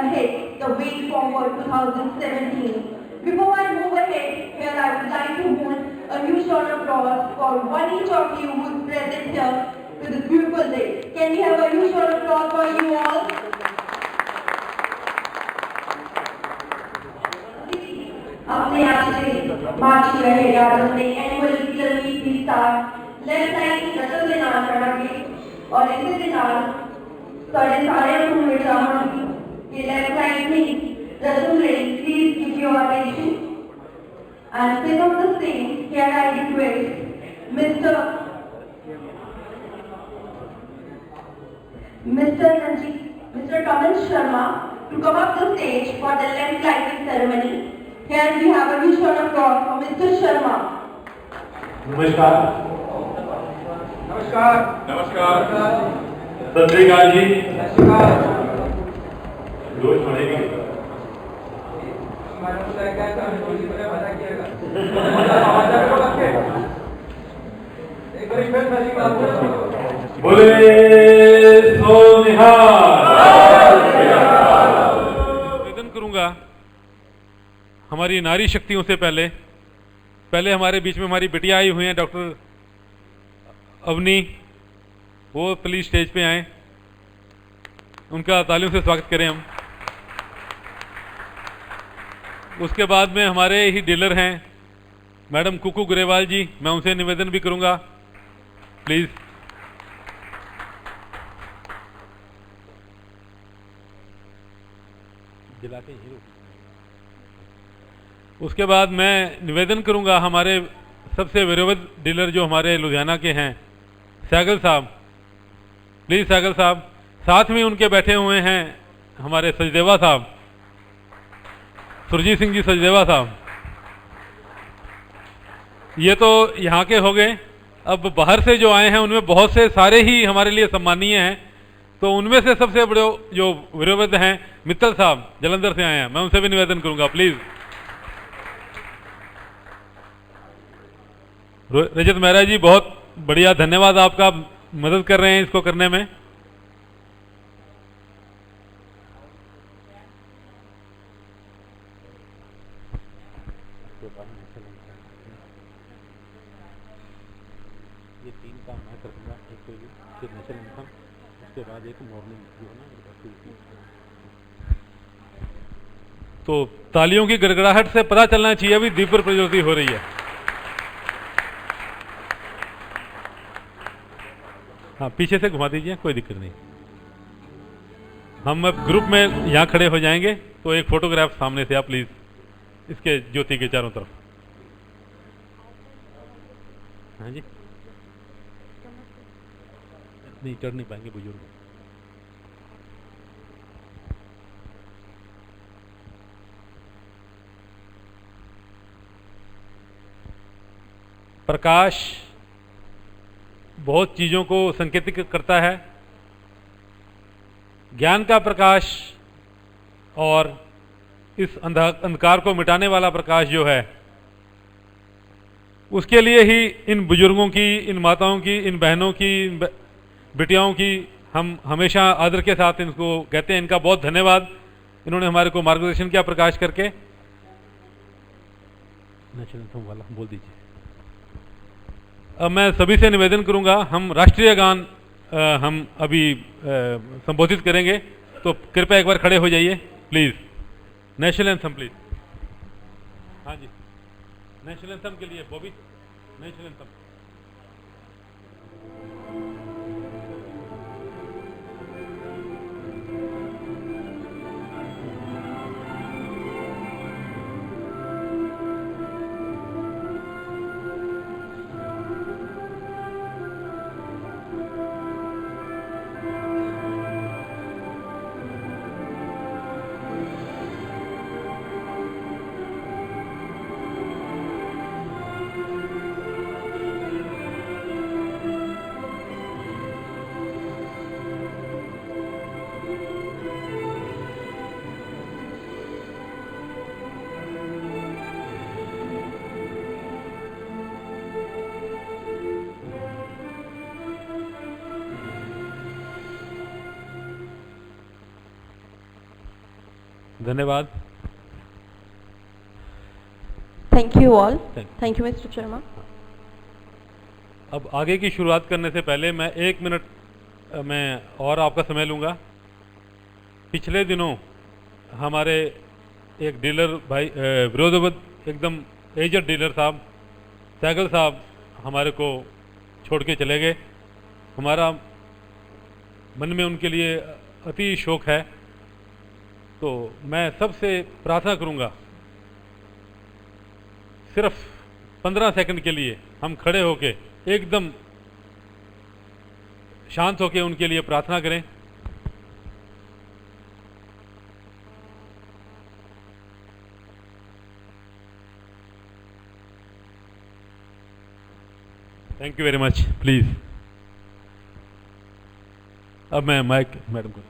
hit the Way Forward 2017. Before I move ahead, here I would like to hold a huge round of applause for one each of you who is present here to this beautiful day. Can we have a huge round of applause for you all? अपने आप से मार्च रहे याद अपने annual legal week star left side की रसों के नाम करेंगे और इसी के नाम सारे लोग मेरे सामने ये लेफ्ट साइड में रसों ले please give your attention and sit on the stage. Here I request Mr. Kamal Sharma to come up the stage for the lamp lighting ceremony. Here we have a huge round of applause for Mr. Sharma. नमस्कार नमस्कार नमस्कार सत श्री अकाल जी। नमस्कार रोज पढ़ेंगे बोले सो निहाल। निवेदन करूंगा हमारी नारी शक्तियों से पहले हमारे बीच में हमारी बिटिया आई हुई हैं डॉक्टर अवनी, वो प्लीज स्टेज पे आए, उनका तालियों से स्वागत करें हम। उसके बाद में हमारे ही डीलर हैं मैडम कुकू ग्रेवाल जी, मैं उनसे निवेदन भी करूंगा प्लीज। उसके बाद मैं निवेदन करूंगा हमारे सबसे विरोध डीलर जो हमारे लुधियाना के हैं सैगल साहब, प्लीज सैगल साहब। साथ में उनके बैठे हुए हैं हमारे सचदेवा साहब, सुरजीत सिंह जी सचदेवा साहब। ये तो यहाँ के हो गए, अब बाहर से जो आए हैं उनमें बहुत से सारे ही हमारे लिए सम्मानीय हैं, तो उनमें से सबसे बड़े जो विरोध हैं मित्तल साहब जलंधर से आए हैं, मैं उनसे भी निवेदन करूंगा प्लीज। रजत मेहरा जी बहुत बढ़िया, धन्यवाद आपका, मदद कर रहे हैं इसको करने में। ये 3 काम मैं कर दूंगा, एक तो फिर नेशनल इनकम, उसके बाद एक मॉर्निंग जो है ना। तो तालियों की गड़गड़ाहट से पता चलना चाहिए अभी दीप पर प्रज्वलित हो रही है। हाँ पीछे से घुमा दीजिए, कोई दिक्कत नहीं। हम अब ग्रुप में यहाँ खड़े हो जाएंगे, तो एक फोटोग्राफ सामने से आप प्लीज इसके ज्योति के चारों तरफ। हाँ जी नहीं चढ़ नहीं पाएंगे बुजुर्ग। प्रकाश बहुत चीज़ों को संकेतित करता है, ज्ञान का प्रकाश और इस अंधकार को मिटाने वाला प्रकाश जो है, उसके लिए ही इन बुजुर्गों की, इन माताओं की, इन बहनों की, इन बिटियाओं की हम हमेशा आदर के साथ इनको कहते हैं। इनका बहुत धन्यवाद, इन्होंने हमारे को मार्गदर्शन किया प्रकाश करके। नेशनल वाला बोल दीजिए। अब मैं सभी से निवेदन करूंगा, हम राष्ट्रीय गान हम अभी संबोधित करेंगे, तो कृपया एक बार खड़े हो जाइए प्लीज। National anthem please. हाँ जी नेशनल एंथम के लिए बॉबी, नेशनल एंथम। धन्यवाद। Thank you all. Thank you. Thank you, Mr. Sharma. अब आगे की शुरुआत करने से पहले मैं 1 मिनट में और आपका समय लूँगा। पिछले दिनों हमारे एक डीलर भाई विरोधावत एकदम एजड डीलर साहब सैगल साहब हमारे को छोड़ के चले गए। हमारा मन में उनके लिए अति शोक है। तो मैं सबसे प्रार्थना करूँगा, सिर्फ 15 सेकंड के लिए हम खड़े होके एकदम शांत होके उनके लिए प्रार्थना करें। Thank you very much. Please अब मैं माइक मैडम को।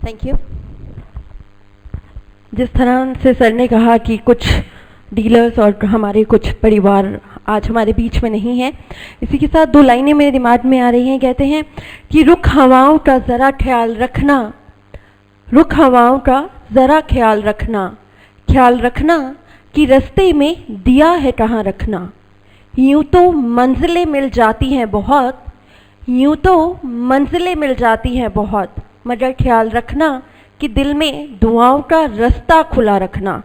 Thank you. जिस तरह से सर ने कहा कि कुछ डीलर्स और हमारे कुछ परिवार आज हमारे बीच में नहीं है, इसी के साथ 2 लाइनें मेरे दिमाग में आ रही हैं। कहते हैं कि रुख हवाओं का ज़रा ख्याल रखना, रुख हवाओं का ज़रा ख्याल रखना कि रास्ते में दिया है कहाँ रखना। यूँ तो मंजिलें मिल जाती हैं बहुत, यूँ तो मंजिलें मिल जाती हैं बहुत, मगर ख्याल रखना कि दिल में दुआओं का रास्ता खुला रखना।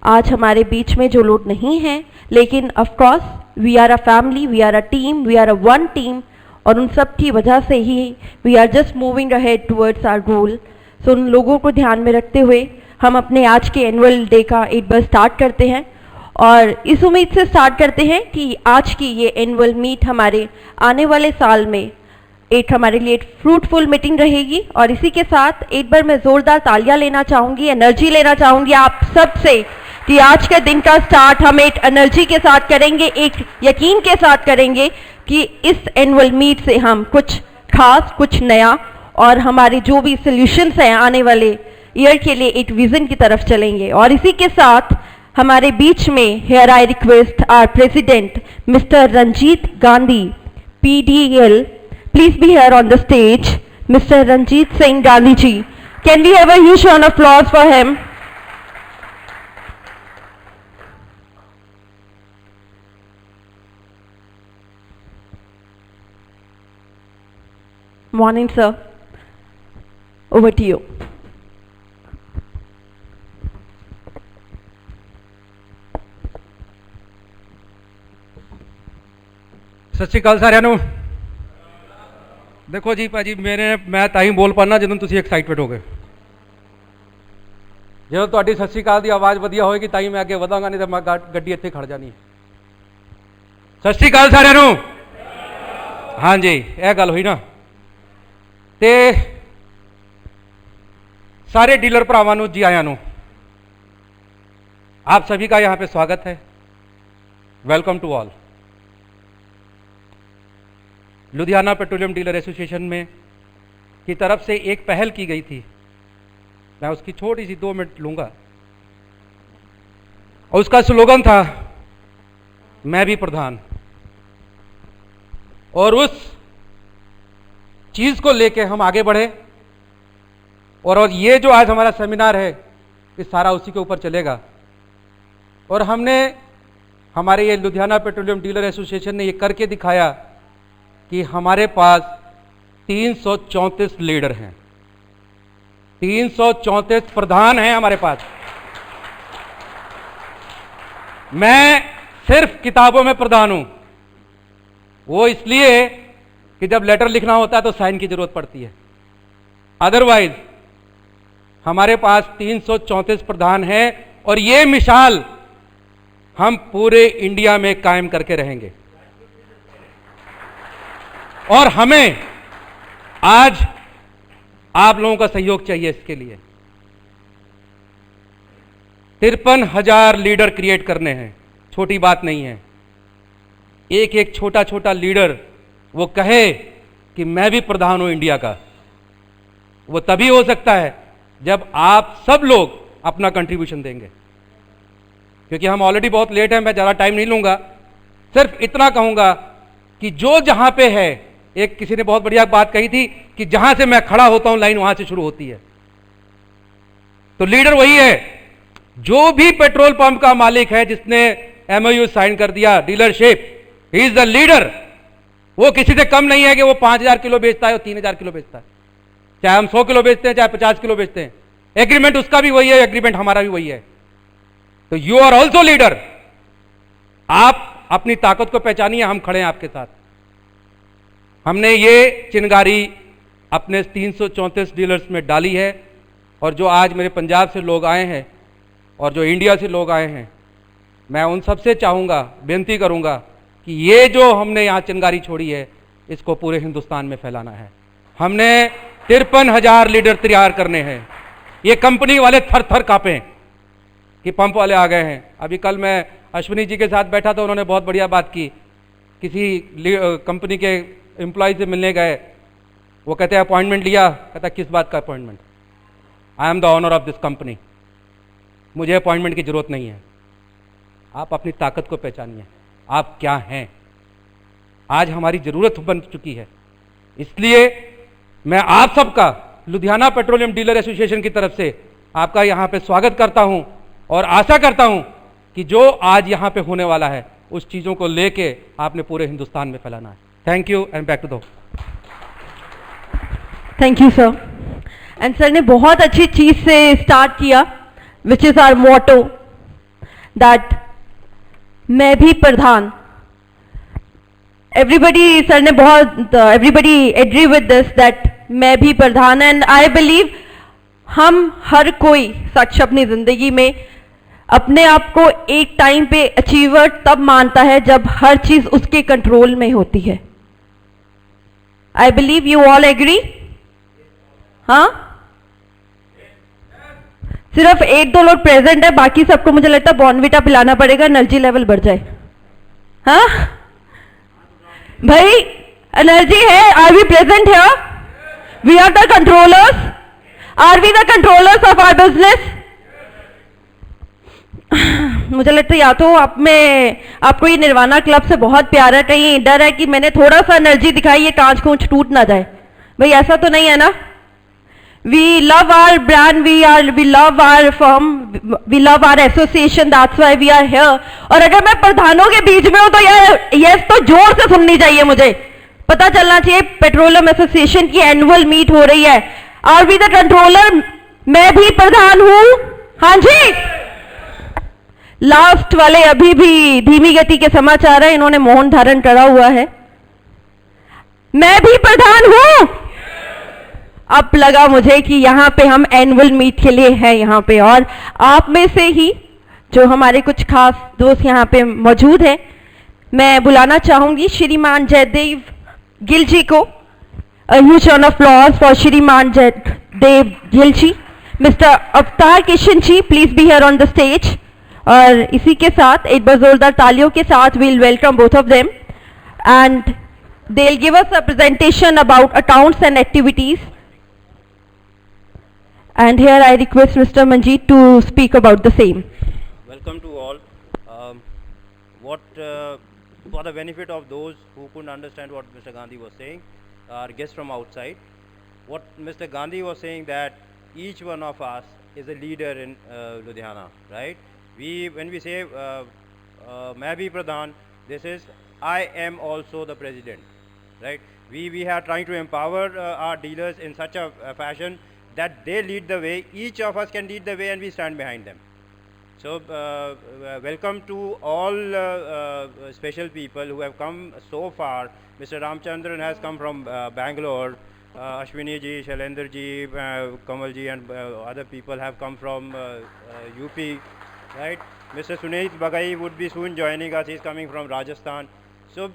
आज हमारे बीच में जो लोग नहीं हैं, लेकिन of course we are a family, we are a team, we are a one team, और उन सब की वजह से ही we are just moving ahead towards our goal. So उन लोगों को ध्यान में रखते हुए हम अपने आज के एनुअल डे का एक बार स्टार्ट करते हैं, और इस उम्मीद से स्टार्ट करते हैं कि आज की ये एनुअल मीट हमारे आने वाले साल में एक हमारे लिए फ्रूटफुल मीटिंग रहेगी। और इसी के साथ एक बार मैं ज़ोरदार तालियां लेना चाहूँगी, एनर्जी लेना चाहूँगी आप सब से कि आज के दिन का स्टार्ट हम एक एनर्जी के साथ करेंगे, एक यकीन के साथ करेंगे कि इस एनुअल मीट से हम कुछ खास, कुछ नया और हमारे जो भी सॉल्यूशंस हैं आने वाले ईयर के लिए एक विजन की तरफ चलेंगे। और इसी के साथ हमारे बीच में here I request our president mister Ranjit Gandhi PDL, please be here on the stage. Mr. Ranjit Singh Gandhi ji, can we have a huge round of applause for him? Morning, sir. Over to you. सत श्री अकाल साਰਿਆਂ ਨੂੰ। देखो जी भाजी मैं ਤਾਂ ਹੀ बोल पाना ਜਦੋਂ ਤੁਸੀਂ ਐਕਸਾਈਟਡ ਹੋ ਗਏ। ਜਦੋਂ ਤੁਹਾਡੀ ਸਤਿ ਸ਼੍ਰੀ ਅਕਾਲ ਦੀ ਆਵਾਜ਼ ਵਧੀਆ ਹੋਏਗੀ ਤਾਂ ਹੀ ਮੈਂ ਅੱਗੇ ਵਧਾਂਗਾ, ਨਹੀਂ ਤਾਂ ਮੈਂ ਗੱਡੀ ਇੱਥੇ ਖੜ ਜਾਣੀ ਹੈ। ਸਤਿ ਸ਼੍ਰੀ ਅਕਾਲ ਸਾਰਿਆਂ ਨੂੰ। हाँ जी, ਇਹ ਗੱਲ ਹੋਈ ਨਾ। ਤੇ सारे डीलर ਭਰਾਵਾਂ ਨੂੰ जी आयां ਨੂੰ। आप सभी का यहाँ पे स्वागत है। Welcome to all. Ludhiana petroleum dealer association में की तरफ से एक पहल की गई थी, मैं उसकी छोटी सी 2 मिनट लूँगा। और उसका स्लोगन था मैं भी प्रधान। और उस चीज़ को लेके हम आगे बढ़े, और ये जो आज हमारा सेमिनार है ये सारा उसी के ऊपर चलेगा। और हमने हमारे ये लुधियाना पेट्रोलियम डीलर एसोसिएशन ने ये करके दिखाया कि हमारे पास 334 लीडर हैं, 334 प्रधान हैं हमारे पास। मैं सिर्फ किताबों में प्रधान हूं, वो इसलिए कि जब लेटर लिखना होता है तो साइन की जरूरत पड़ती है। अदरवाइज हमारे पास 334 प्रधान हैं, और ये मिसाल हम पूरे इंडिया में कायम करके रहेंगे। और हमें आज आप लोगों का सहयोग चाहिए इसके लिए। 53,000 लीडर क्रिएट करने हैं, छोटी बात नहीं है। एक एक छोटा छोटा लीडर वो कहे कि मैं भी प्रधान हूं इंडिया का, वो तभी हो सकता है जब आप सब लोग अपना कंट्रीब्यूशन देंगे। क्योंकि हम ऑलरेडी बहुत लेट हैं, मैं ज़्यादा टाइम नहीं लूँगा। सिर्फ इतना कहूँगा कि जो जहाँ पे है, एक किसी ने बहुत बढ़िया बात कही थी कि जहाँ से मैं खड़ा होता हूँ लाइन वहाँ से शुरू होती है। तो लीडर वही है। जो भी पेट्रोल पंप का मालिक है जिसने MOU साइन कर दिया dealership, he is the leader. वो किसी से कम नहीं है कि वो 5000 किलो बेचता है और 3000 किलो बेचता है, चाहे हम 100 किलो बेचते हैं चाहे 50 किलो बेचते हैं। एग्रीमेंट उसका भी वही है, एग्रीमेंट हमारा भी वही है। तो यू आर ऑल्सो लीडर। आप अपनी ताकत को पहचानिए, हम खड़े हैं आपके साथ। हमने ये चिंगारी अपने 334 डीलर्स में डाली है, और जो आज मेरे पंजाब से लोग आए हैं और जो इंडिया से लोग आए हैं, मैं उन सबसे चाहूँगा, बेनती करूँगा कि ये जो हमने यहाँ चिंगारी छोड़ी है इसको पूरे हिंदुस्तान में फैलाना है। हमने 53,000 लीडर तैयार करने हैं। ये कंपनी वाले थर थर काँपें कि पंप वाले आ गए हैं। अभी कल मैं अश्विनी जी के साथ बैठा था, उन्होंने बहुत बढ़िया बात की। किसी कंपनी के एम्प्लॉय से मिलने गए, वो कहते हैं अपॉइंटमेंट लिया, कहता किस बात का appointment, I am the owner of this company, मुझे अपॉइंटमेंट की जरूरत नहीं है। आप अपनी ताकत को पहचानिए, आप क्या हैं। आज हमारी जरूरत बन चुकी है, इसलिए मैं आप सबका लुधियाना पेट्रोलियम डीलर एसोसिएशन की तरफ से आपका यहाँ पे स्वागत करता हूँ, और आशा करता हूँ कि जो आज यहाँ पे होने वाला है उस चीज़ों को लेके आपने पूरे हिंदुस्तान में फैलाना है। Thank you and back to the. Thank you sir. And sir ने बहुत अच्छी चीज से स्टार्ट किया, which is our motto, that मैं भी प्रधान। एवरीबडी, सर ने बहुत, everybody agree with this that मैं भी प्रधान। एंड आई बिलीव हम हर कोई शख्स अपनी जिंदगी में अपने आप को एक टाइम पे अचीवर तब मानता है जब हर चीज उसके कंट्रोल में होती है। I believe you all agree. हाँ, सिर्फ 1-2 लोग प्रेजेंट है, बाकी सबको मुझे लगता है बॉर्नविटा पिलाना पड़ेगा, एनर्जी लेवल बढ़ जाए। हाँ भाई, एनर्जी है। आर वी प्रेजेंट है? We are the controllers. Are we the controllers of our business? मुझे लगता है या तो आप में आपको ये निर्वाणा क्लब से बहुत प्यार है, कहीं डर है कि मैंने थोड़ा सा एनर्जी दिखाई, ये कांच कूंच टूट ना जाए। भाई ऐसा तो नहीं है ना? We love our brand, we love our firm, we love our association, that's why we are here. और अगर मैं प्रधानों के बीच में हूं तो यस तो जोर से सुननी चाहिए, मुझे पता चलना चाहिए। पेट्रोलियम एसोसिएशन की एनुअल मीट हो रही है। Are we the controller? मैं भी प्रधान हूं। हाँ जी। लास्ट वाले अभी भी धीमी गति के समाचार है, इन्होंने मौन धारण करा हुआ है। मैं भी प्रधान हूं। अब लगा मुझे कि यहां पे हम एनुअल मीट के लिए हैं यहां पे, और आप में से ही जो हमारे कुछ खास दोस्त यहां पे मौजूद हैं, मैं बुलाना चाहूंगी श्रीमान जयदेव गिल जी को। A huge round of applause for श्रीमान Jaydev Gill ji. Mister Avtar Kishan ji, please be here on the stage. और इसी के साथ एक बार जोरदार तालियों के साथ we'll welcome both of them, and they'll give us a presentation about accounts and activities. And here I request Mr. Manjeet to speak about the same. Welcome to all. For the benefit of those who couldn't understand what Mr. Gandhi was saying, our guests from outside, what Mr. Gandhi was saying that each one of us is a leader in Ludhiana, right? When we say मैं भी प्रधान, this is I am also the president, right? We are trying to empower our dealers in such a fashion that they lead the way. Each of us can lead the way, and we stand behind them. So welcome to all special people who have come so far. Mr. Ramchandran has come from Bangalore. Ashwini ji, Shailendra ji, Kamal ji, and other people have come from UP, right? Mr. Sunit Bagai would be soon joining us. He is coming from Rajasthan. So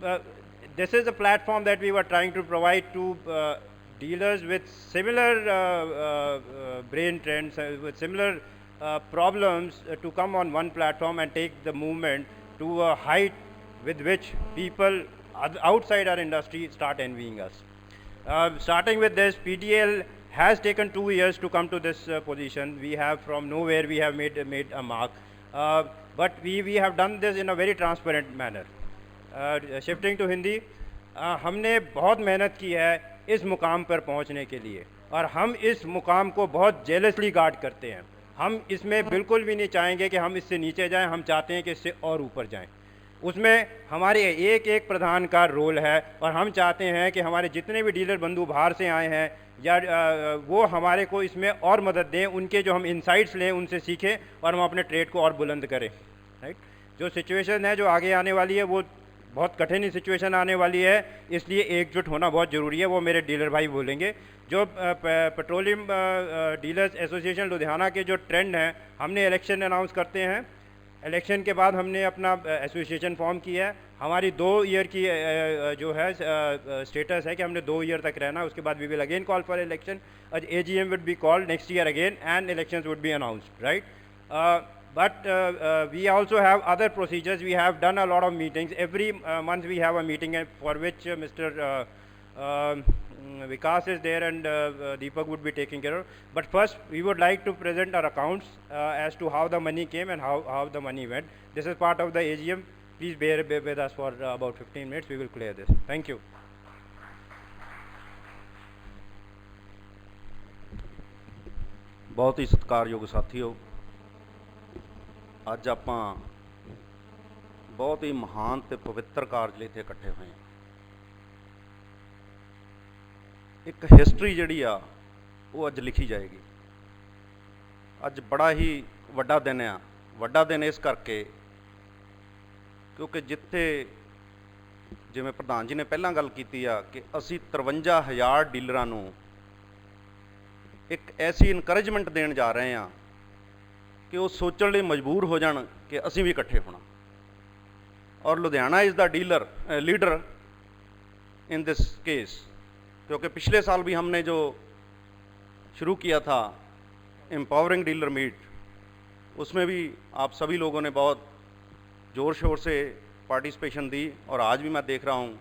this is a platform that we were trying to provide to dealers with similar brain trends, with similar problems, to come on one platform and take the movement to a height with which people outside our industry start envying us. Starting with this, PTL has taken 2 years to come to this position. We have from nowhere, we have made a mark, but we have done this in a very transparent manner. Shifting to Hindi, हमने बहुत मेहनत की है इस मुकाम पर पहुंचने के लिए, और हम इस मुकाम को बहुत जेलसली गार्ड करते हैं। हम इसमें बिल्कुल भी नहीं चाहेंगे कि हम इससे नीचे जाएं, हम चाहते हैं कि इससे और ऊपर जाएं। उसमें हमारे एक एक प्रधान का रोल है और हम चाहते हैं कि हमारे जितने भी डीलर बंधु बाहर से आए हैं या वो हमारे को इसमें और मदद दें, उनके जो हम इंसाइट्स लें उनसे सीखें और हम अपने ट्रेड को और बुलंद करें। राइट, जो सिचुएशन है जो आगे आने वाली है वो बहुत कठिन सिचुएशन आने वाली है, इसलिए एकजुट होना बहुत ज़रूरी है। वो मेरे डीलर भाई बोलेंगे। जो पेट्रोलियम डीलर्स एसोसिएशन लुधियाना के जो ट्रेंड हैं, हमने इलेक्शन अनाउंस करते हैं, इलेक्शन के बाद हमने अपना एसोसिएशन फॉर्म किया है। हमारी 2 ईयर की जो है स्टेटस है कि हमने 2 ईयर तक रहना, उसके बाद we will again call for election. AGM would be called next year again and elections would be announced, right? But we also have other procedures. We have done a lot of meetings. Every month we have a meeting for which Mr. Vikas is there and Deepak would be taking care of. But first we would like to present our accounts as to how the money came and how the money went. This is part of the AGM. Please bear with us for about 15 minutes. We will clear this. Thank you. बहुत ही सत्कारयोग साथियों, ਅੱਜ ਆਪਾਂ ਬਹੁਤ ਹੀ ਮਹਾਨ ਤੇ ਪਵਿੱਤਰ ਕਾਰਜ ਲਈ ਇੱਥੇ ਇਕੱਠੇ ਹੋਏ ਹਾਂ। ਇੱਕ ਹਿਸਟਰੀ ਜਿਹੜੀ ਆ ਉਹ ਅੱਜ ਲਿਖੀ ਜਾਏਗੀ। ਅੱਜ ਬੜਾ ਹੀ ਵੱਡਾ ਦਿਨ ਆ। ਵੱਡਾ ਦਿਨ ਇਸ ਕਰਕੇ ਕਿਉਂਕਿ ਜਿੱਥੇ ਜਿਵੇਂ ਪ੍ਰਧਾਨ ਜੀ ਨੇ ਪਹਿਲਾਂ ਗੱਲ ਕੀਤੀ ਆ ਕਿ ਅਸੀਂ 53,000 ਡੀਲਰਾਂ ਨੂੰ ਇੱਕ ਐਸੀ ਇਨਕਰੇਜਮੈਂਟ ਦੇਣ ਜਾ ਰਹੇ ਹਾਂ ਕਿ ਉਹ ਸੋਚਣ ਲਈ ਮਜਬੂਰ ਹੋ ਜਾਣ ਕਿ ਅਸੀਂ ਵੀ ਇਕੱਠੇ ਹੋਣਾ। और Ludhiana is the leader in this case, क्योंकि पिछले साल भी हमने जो शुरू किया था एम्पावरिंग डीलर मीट, उसमें भी आप सभी लोगों ने बहुत ज़ोर शोर से पार्टिसिपेशन दी और आज भी मैं देख रहा हूँ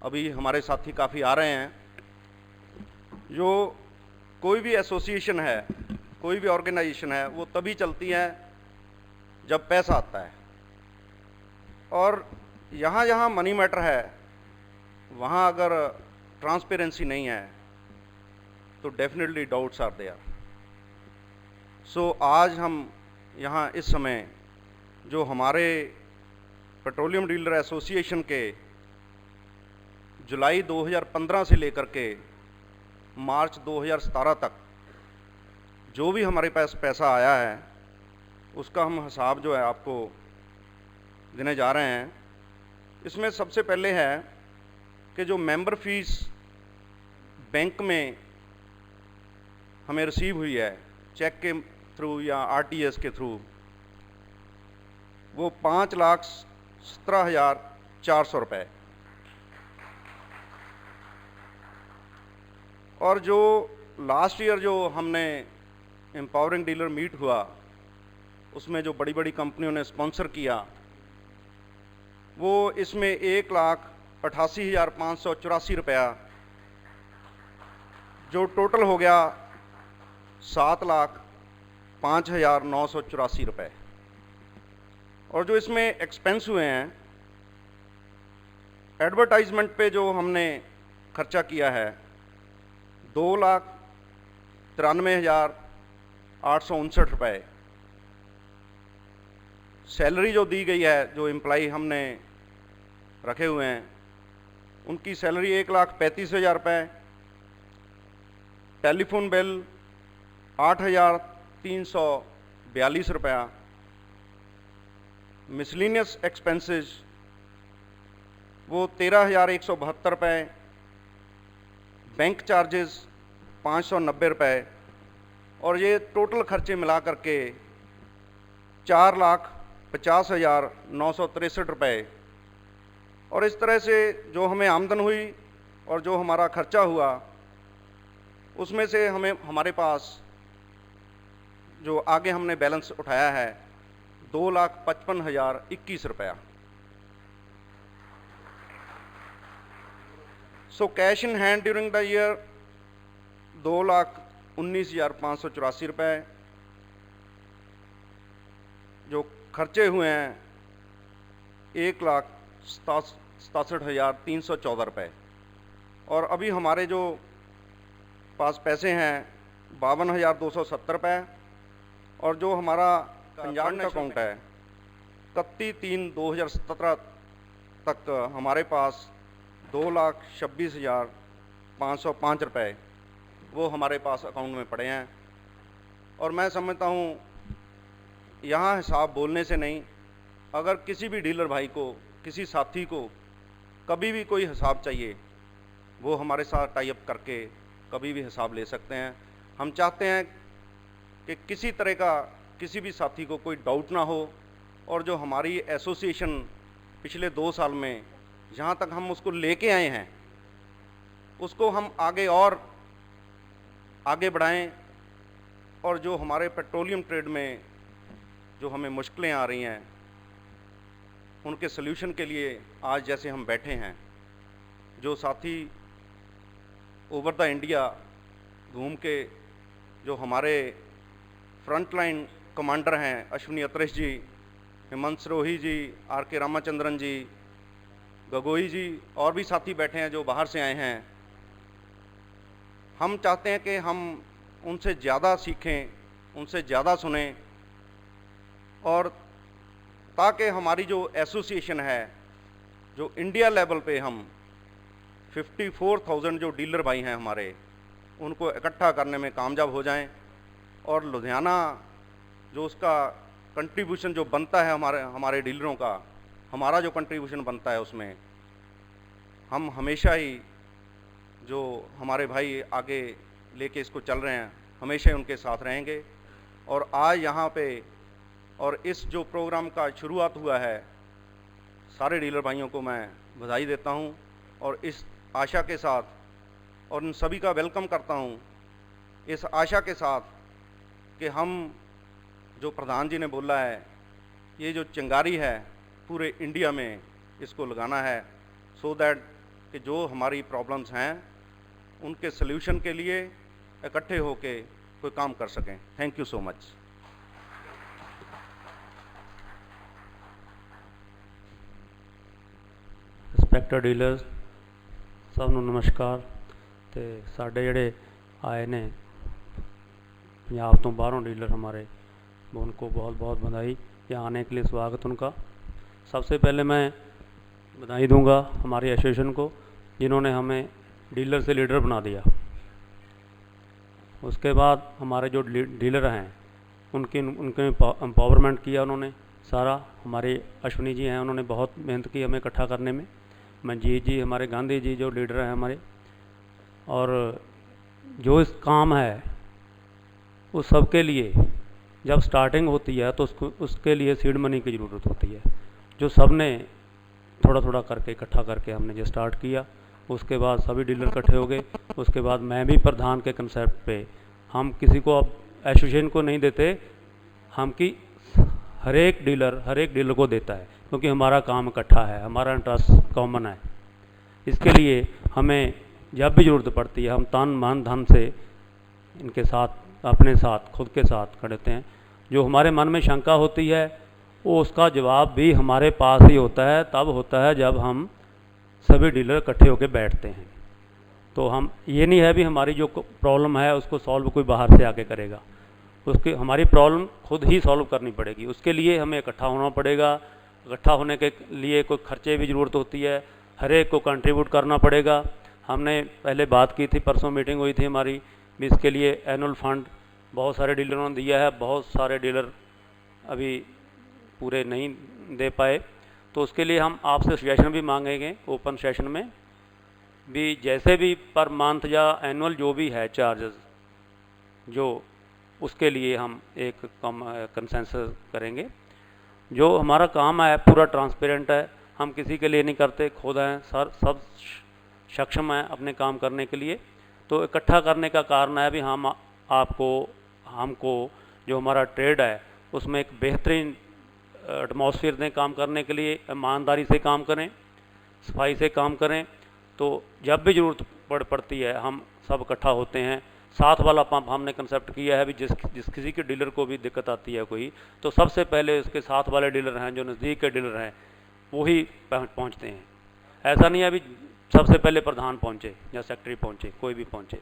अभी हमारे साथी काफ़ी आ रहे हैं। जो कोई भी एसोसिएशन है, कोई भी ऑर्गेनाइजेशन है, वो तभी चलती है जब पैसा आता है। और यहाँ जहाँ मनी मैटर है वहाँ अगर ट्रांसपेरेंसी नहीं है तो डेफिनेटली डाउट्स आर देयर। सो आज हम यहाँ इस समय जो हमारे पेट्रोलियम डीलर एसोसिएशन के जुलाई 2015 से लेकर के मार्च 2017 तक जो भी हमारे पास पैसा आया है उसका हम हिसाब जो है आपको देने जा रहे हैं। इसमें सबसे पहले है कि जो मेंबर फीस बैंक में हमें रिसीव हुई है चेक के थ्रू या RTS के थ्रू, वो 5,17,400 रुपये। और जो लास्ट ईयर जो हमने एम्पावरिंग डीलर मीट हुआ उसमें जो बड़ी बड़ी कंपनियों ने स्पॉन्सर किया, वो इसमें 1,88,584 रुपया, जो टोटल हो गया 7,05,984 रुपये। और जो इसमें एक्सपेंस हुए हैं, एडवर्टाइजमेंट पे जो हमने खर्चा किया है 2,93,859 रुपये। सैलरी जो दी गई है, जो एम्प्लाई हमने रखे हुए हैं उनकी सैलरी 1,35,000 रुपये। टेलीफोन बिल 8,342 रुपया। मिसलिनियस एक्सपेंसेस वो 13,172 रुपये। बैंक चार्जेस 590 रुपये। और ये टोटल खर्चे मिला करके 4,50,963 रुपये। और इस तरह से जो हमें आमदन हुई और जो हमारा खर्चा हुआ उसमें से हमें हमारे पास जो आगे हमने बैलेंस उठाया है 2,55,021 रुपया। So cash in hand during the year 2,19,584 रुपये। जो खर्चे हुए हैं 1,67,314 रुपये। और अभी हमारे जो पास पैसे हैं 52,270 रुपये। और जो हमारा पंजाब का अकाउंट है 31/3/2017 तक हमारे पास 2,26,505 रुपये वो हमारे पास अकाउंट में पड़े हैं। और मैं समझता हूँ यहाँ हिसाब बोलने से नहीं, अगर किसी भी डीलर भाई को, किसी साथी को कभी भी कोई हिसाब चाहिए वो हमारे साथ टाई अप करके कभी भी हिसाब ले सकते हैं। हम चाहते हैं कि किसी तरह का किसी भी साथी को कोई डाउट ना हो, और जो हमारी एसोसिएशन पिछले 2 साल में जहाँ तक हम उसको लेके आए हैं उसको हम आगे बढ़ाएं। और जो हमारे पेट्रोलियम ट्रेड में जो हमें मुश्किलें आ रही हैं उनके सल्यूशन के लिए आज जैसे हम बैठे हैं, जो साथी ओवर द इंडिया घूम के जो हमारे फ्रंटलाइन कमांडर हैं, अश्विनी अतरेश जी, हेमंत सरोही जी, आर.के. रामाचंद्रन जी, गगोई जी, और भी साथी बैठे हैं जो बाहर से आए हैं। हम चाहते हैं कि हम उनसे ज़्यादा सीखें, उनसे ज़्यादा सुनें, और ताकि हमारी जो एसोसिएशन है, जो इंडिया लेवल पे हम 54,000 जो डीलर भाई हैं हमारे, उनको इकट्ठा करने में कामयाब हो जाएं। और लुधियाना जो उसका कंट्रीब्यूशन जो बनता है हमारे डीलरों का, हमारा जो कंट्रीब्यूशन बनता है उसमें हम हमेशा ही जो हमारे भाई आगे लेके इसको चल रहे हैं हमेशा ही उनके साथ रहेंगे। और आज यहाँ पे और इस जो प्रोग्राम का शुरुआत हुआ है, सारे डीलर भाइयों को मैं बधाई देता हूँ और इस आशा के साथ और उन सभी का वेलकम करता हूँ, इस आशा के साथ कि हम जो प्रधान जी ने बोला है, ये जो चिंगारी है पूरे इंडिया में इसको लगाना है, सो दैट कि जो हमारी प्रॉब्लम्स हैं उनके सल्यूशन के लिए इकट्ठे होके कोई काम कर सकें। Thank you so much. Respected dealers ਸਭ ਨੂੰ ਨਮਸਕਾਰ। ਤੇ ਸਾਡੇ ਜਿਹੜੇ आए ने पंजाब तो बाहरों डीलर हमारे, उनको बहुत बहुत बधाई यहाँ आने के लिए, स्वागत उनका। सबसे पहले मैं बधाई दूंगा हमारी एसोसिएशन को जिन्होंने हमें डीलर से लीडर बना दिया। उसके बाद हमारे जो डीलर हैं उनके एम्पावरमेंट किया उन्होंने सारा। हमारे अश्विनी जी हैं, उन्होंने बहुत मेहनत की हमें इकट्ठा करने में। मंजीत जी, हमारे गांधी जी जो लीडर हैं हमारे, और जो इस काम है उस सब के लिए जब स्टार्टिंग होती है तो उसके लिए सीड मनी की ज़रूरत होती है, जो सब ने थोड़ा थोड़ा करके इकट्ठा करके हमने जो स्टार्ट किया। उसके बाद सभी डीलर इकट्ठे हो गए। उसके बाद मैं भी प्रधान के कंसेप्ट पे, हम किसी को अब एसोसिएशन को नहीं देते, हम की हर एक डीलर को देता है, क्योंकि हमारा काम इकट्ठा है, हमारा इंटरेस्ट कॉमन है। इसके लिए हमें जब भी ज़रूरत पड़ती है हम तन मन धन से इनके साथ, अपने साथ, खुद के साथ खड़े हैं। जो हमारे मन में शंका होती है वो उसका जवाब भी हमारे पास ही होता है, तब होता है जब हम सभी डीलर इकट्ठे होकर बैठते हैं। तो हम ये नहीं है भी हमारी जो प्रॉब्लम है उसको सॉल्व कोई बाहर से आके करेगा, उसकी हमारी प्रॉब्लम खुद ही सॉल्व करनी पड़ेगी। उसके लिए हमें इकट्ठा होना पड़ेगा। इकट्ठा होने के लिए कोई खर्चे भी ज़रूरत होती है, हर एक को कंट्रीब्यूट करना पड़ेगा। हमने पहले बात की थी, परसों मीटिंग हुई थी हमारी भी, इसके लिए एनुअल फंड बहुत सारे डीलरों ने दिया है, बहुत सारे डीलर अभी पूरे नहीं दे पाए। तो उसके लिए हम आपसे सजेशन भी मांगेंगे ओपन सेशन में भी, जैसे भी पर मंथ या एनुअल जो भी है चार्जेस, जो उसके लिए हम एक कंसेंसस करेंगे। जो हमारा काम है पूरा ट्रांसपेरेंट है, हम किसी के लिए नहीं करते, खुद हैं सर, सब सक्षम हैं अपने काम करने के लिए। तो इकट्ठा करने का कारण है भी हम हमको जो हमारा ट्रेड है उसमें एक बेहतरीन एटमॉस्फेयर दें काम करने के लिए, ईमानदारी से काम करें, सफाई से काम करें। तो जब भी ज़रूरत पड़ती है हम सब इकट्ठा होते हैं। साथ वाला पंप हमने कंसेप्ट किया है भी, जिस किसी के डीलर को भी दिक्कत आती है कोई, तो सबसे पहले उसके साथ वाले डीलर हैं, जो नज़दीक के डीलर हैं, वही पहुंचते हैं। ऐसा नहीं है अभी सबसे पहले प्रधान पहुंचे या सेक्रेटरी पहुंचे, कोई भी पहुंचे।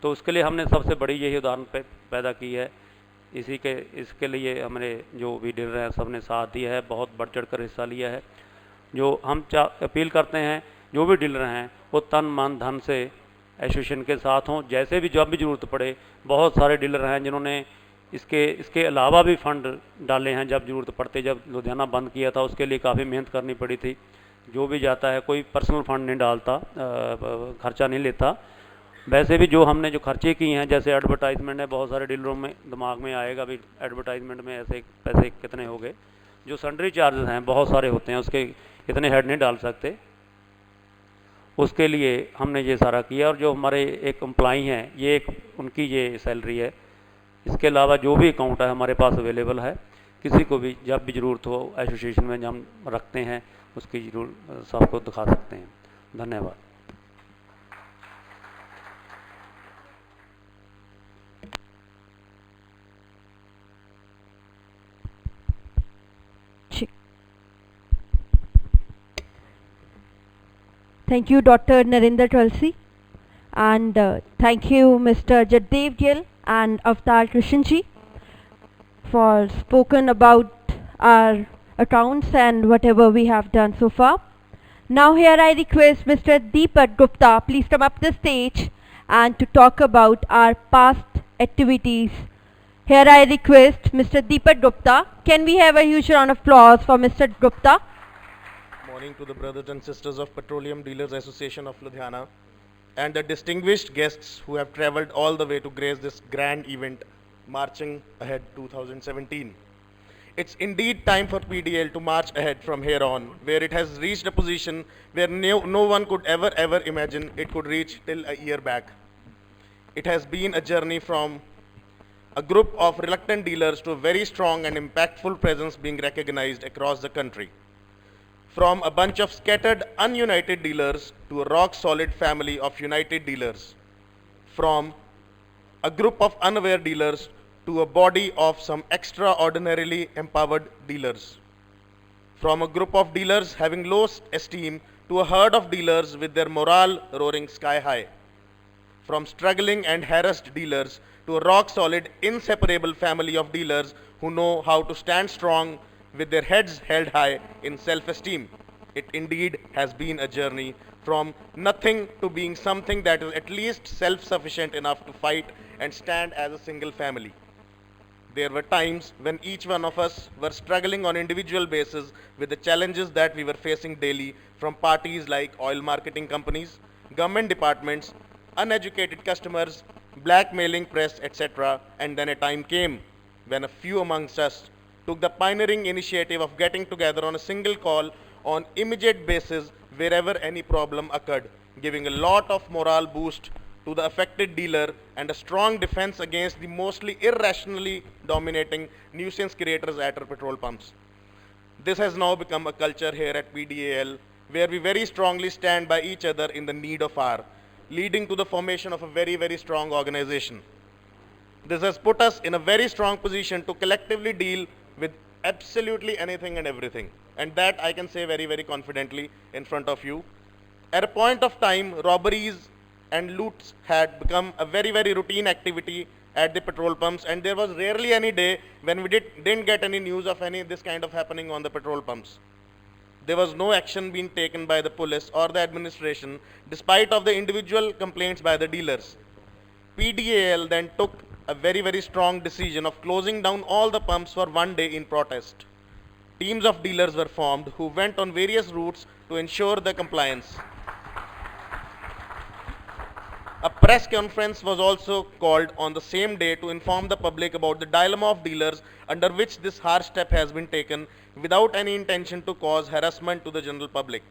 तो उसके लिए हमने सबसे बड़ी यही उदाहरण पैदा की है। इसके लिए हमारे जो भी डीलर हैं सब ने साथ दिया है, बहुत बढ़ चढ़ कर हिस्सा लिया है। जो हम अपील करते हैं जो भी डीलर हैं वो तन मन धन से एसोसिएशन के साथ हों, जैसे भी जब भी ज़रूरत पड़े। बहुत सारे डीलर हैं जिन्होंने इसके अलावा भी फ़ंड डाले हैं जब ज़रूरत पड़ते। जब लुधियाना बंद किया था उसके लिए काफ़ी मेहनत करनी पड़ी थी। जो भी जाता है कोई पर्सनल फ़ंड नहीं डालता, खर्चा नहीं लेता। वैसे भी जो हमने जो खर्चे किए हैं, जैसे एडवर्टाइजमेंट है, बहुत सारे डीलरों में दिमाग में आएगा भी एडवर्टाइजमेंट में ऐसे पैसे कितने हो गए। जो सन्ड्री चार्जेस हैं बहुत सारे होते हैं, उसके इतने हेड नहीं डाल सकते। उसके लिए हमने ये सारा किया। और जो हमारे एक एम्प्लॉई हैं ये एक उनकी ये सैलरी है। इसके अलावा जो भी अकाउंट है हमारे पास अवेलेबल है, किसी को भी जब भी ज़रूरत हो एसोसिएशन में हम रखते हैं, उसकी जरूर सबको दिखा सकते हैं। धन्यवाद। Thank you, Dr. Narendra Tulsi, and thank you, Mr. Jagdev Gill and Avtar Krishan ji, for spoken about our accounts and whatever we have done so far. Now here I request Mr. Deepak Gupta, please come up the stage and to talk about our past activities. Here I request Mr. Deepak Gupta. Can we have a huge round of applause for Mr. Gupta? Morning to the brothers and sisters of Petroleum Dealers Association of Ludhiana and the distinguished guests who have travelled all the way to grace this grand event, Marching Ahead 2017. It's indeed time for PDL to march ahead from here on, where it has reached a position where no one could ever imagine it could reach till a year back. It has been a journey from a group of reluctant dealers to a very strong and impactful presence being recognized across the country. From a bunch of scattered, ununited dealers to a rock-solid family of united dealers. From a group of unaware dealers to a body of some extraordinarily empowered dealers. From a group of dealers having lost esteem to a herd of dealers with their morale roaring sky high. From struggling and harassed dealers to a rock-solid, inseparable family of dealers who know how to stand strong with their heads held high in self-esteem. It indeed has been a journey from nothing to being something that is at least self-sufficient enough to fight and stand as a single family. There were times when each one of us were struggling on individual basis with the challenges that we were facing daily from parties like oil marketing companies, government departments, uneducated customers, blackmailing press, etc. And then a time came when a few amongst us took the pioneering initiative of getting together on a single call on immediate basis wherever any problem occurred, giving a lot of morale boost to the affected dealer and a strong defense against the mostly irrationally dominating nuisance creators at our petrol pumps. This has now become a culture here at PDAL where we very strongly stand by each other in the need of hour, leading to the formation of a very strong organization. This has put us in a very strong position to collectively deal with absolutely anything and everything. And that I can say very confidently in front of you. At a point of time, robberies and loots had become a very routine activity at the petrol pumps, and there was rarely any day when we didn't get any news of any this kind of happening on the petrol pumps. There was no action being taken by the police or the administration despite of the individual complaints by the dealers. PDAL then took a very strong decision of closing down all the pumps for one day in protest. Teams of dealers were formed who went on various routes to ensure the compliance. A press conference was also called on the same day to inform the public about the dilemma of dealers under which this harsh step has been taken without any intention to cause harassment to the general public.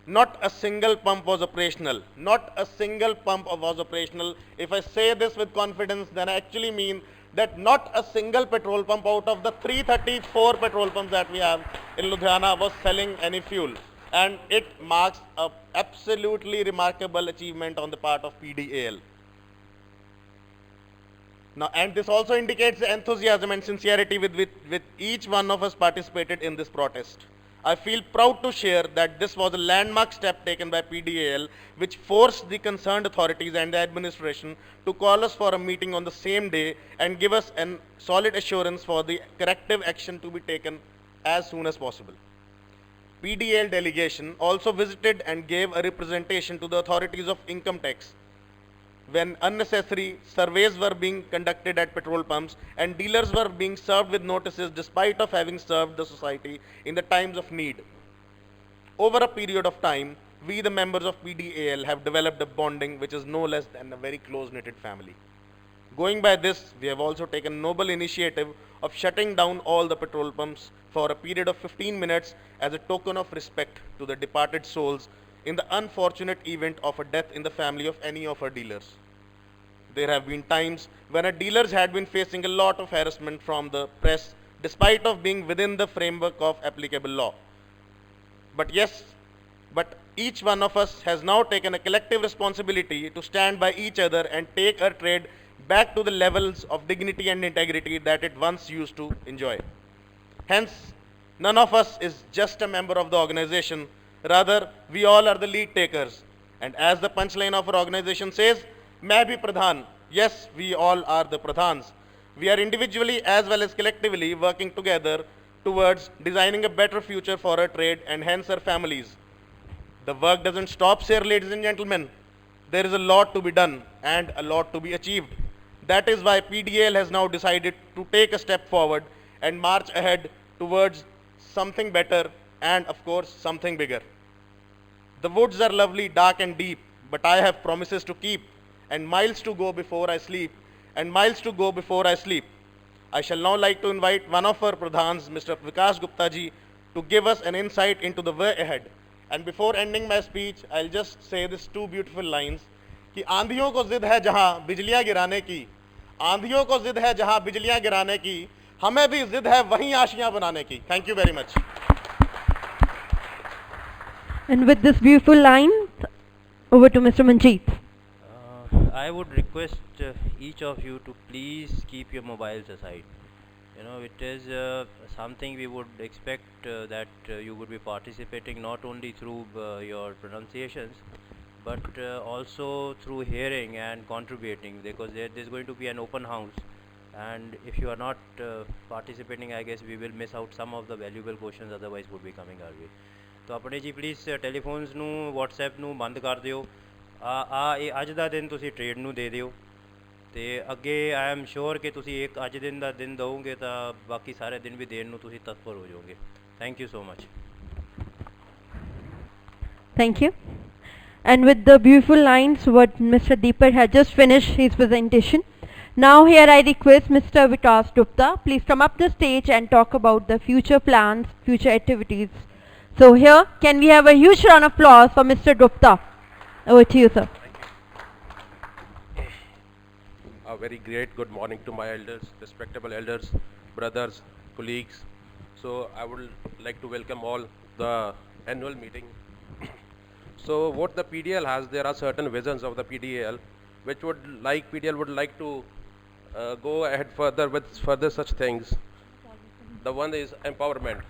Not a single pump was operational. Not a single pump was operational. If I say this with confidence, then I actually mean that not a single petrol pump out of the 334 petrol pumps that we have in Ludhiana was selling any fuel. And it marks an absolutely remarkable achievement on the part of PDAL. Now, and this also indicates the enthusiasm and sincerity with each one of us participated in this protest. I feel proud to share that this was a landmark step taken by PDAL, which forced the concerned authorities and the administration to call us for a meeting on the same day and give us a solid assurance for the corrective action to be taken as soon as possible. PDAL delegation also visited and gave a representation to the authorities of income tax when unnecessary surveys were being conducted at petrol pumps and dealers were being served with notices despite of having served the society in the times of need. Over a period of time, we the members of PDAL have developed a bonding which is no less than a very close-knitted family. Going by this, we have also taken noble initiative of shutting down all the petrol pumps for a period of 15 minutes as a token of respect to the departed souls in the unfortunate event of a death in the family of any of our dealers. There have been times when our dealers had been facing a lot of harassment from the press despite of being within the framework of applicable law. But each one of us has now taken a collective responsibility to stand by each other and take our trade back to the levels of dignity and integrity that it once used to enjoy. Hence, none of us is just a member of the organization. Rather, we all are the lead takers. And as the punchline of our organization says, "Main bhi Pradhan." Yes, we all are the Pradhans. We are individually as well as collectively working together towards designing a better future for our trade and hence our families. The work doesn't stop here, ladies and gentlemen. There is a lot to be done and a lot to be achieved. That is why PDAL has now decided to take a step forward and march ahead towards something better and of course something bigger. The woods are lovely, dark and deep, but I have promises to keep and miles to go before I sleep and miles to go before I sleep. I shall now like to invite one of our Pradhans, Mr. Vikas Gupta ji, to give us an insight into the way ahead. And before ending my speech, I'll just say these two beautiful lines कि आंधियों को जिद है जहां बिजलियां गिराने की, आंधियों को जिद है जहां बिजलियां गिराने की, हमें भी जिद है वहीं आशियां बनाने की. Thank you very much. And with this beautiful line, over to Mr. Manjeet. I would request each of you to please keep your mobiles aside. You know, it is something we would expect that you would be participating not only through your pronunciations, but also through hearing and contributing, because there is going to be an open house, and if you are not participating, I guess we will miss out some of the valuable questions otherwise would be coming our way. तो अपने जी please ਟੈਲੀਫੋਨਸ ਨੂੰ WhatsApp ਨੂੰ ਬੰਦ ਕਰ ਦਿਓ। ਇਹ ਅੱਜ ਦਾ ਦਿਨ ਤੁਸੀਂ ਟ੍ਰੇਡ ਨੂੰ ਦੇ ਦਿਓ ਤੇ ਅੱਗੇ ਆਈ ਐਮ ਸ਼ੋਰ ਕਿ ਤੁਸੀਂ ਇੱਕ ਅੱਜ ਦਿਨ ਦਾ ਦਿਨ ਦਿਓਗੇ ਤਾਂ ਬਾਕੀ ਸਾਰੇ ਦਿਨ ਵੀ ਦੇਣ ਨੂੰ ਤੁਸੀਂ ਤਤਪਰ ਹੋ ਜਾਓਗੇ। Thank you so much. Thank you. And with the beautiful lines what Mr. Deepak had just finished his presentation, now here I request Mr. Vikas Gupta, please come up the stage and talk about the future plans, future activities. So here, can we have a huge round of applause for Mr. Gupta? Over to you, sir. A very great good morning to my elders, respectable elders, brothers, colleagues. So I would like to welcome all the annual meeting. So what the PDL has, there are certain visions of the PDL which PDL would like to go ahead further with further such things. The one is empowerment.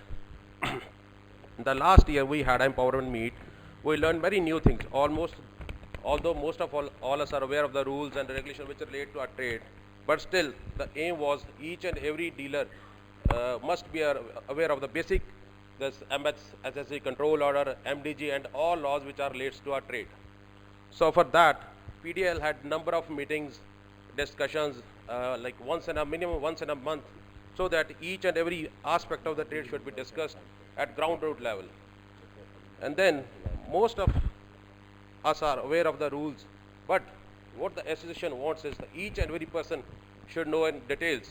The last year we had empowerment meet. We learned very new things. Although most of all us are aware of the rules and the regulations which relate to our trade, but still the aim was each and every dealer must be aware of the basic this MHSSC control order, MDG and all laws which are related to our trade. So for that, PDL had number of meetings, discussions like minimum once in a month, so that each and every aspect of the trade should be discussed at ground root level. And then most of us are aware of the rules, but what the association wants is that each and every person should know in details.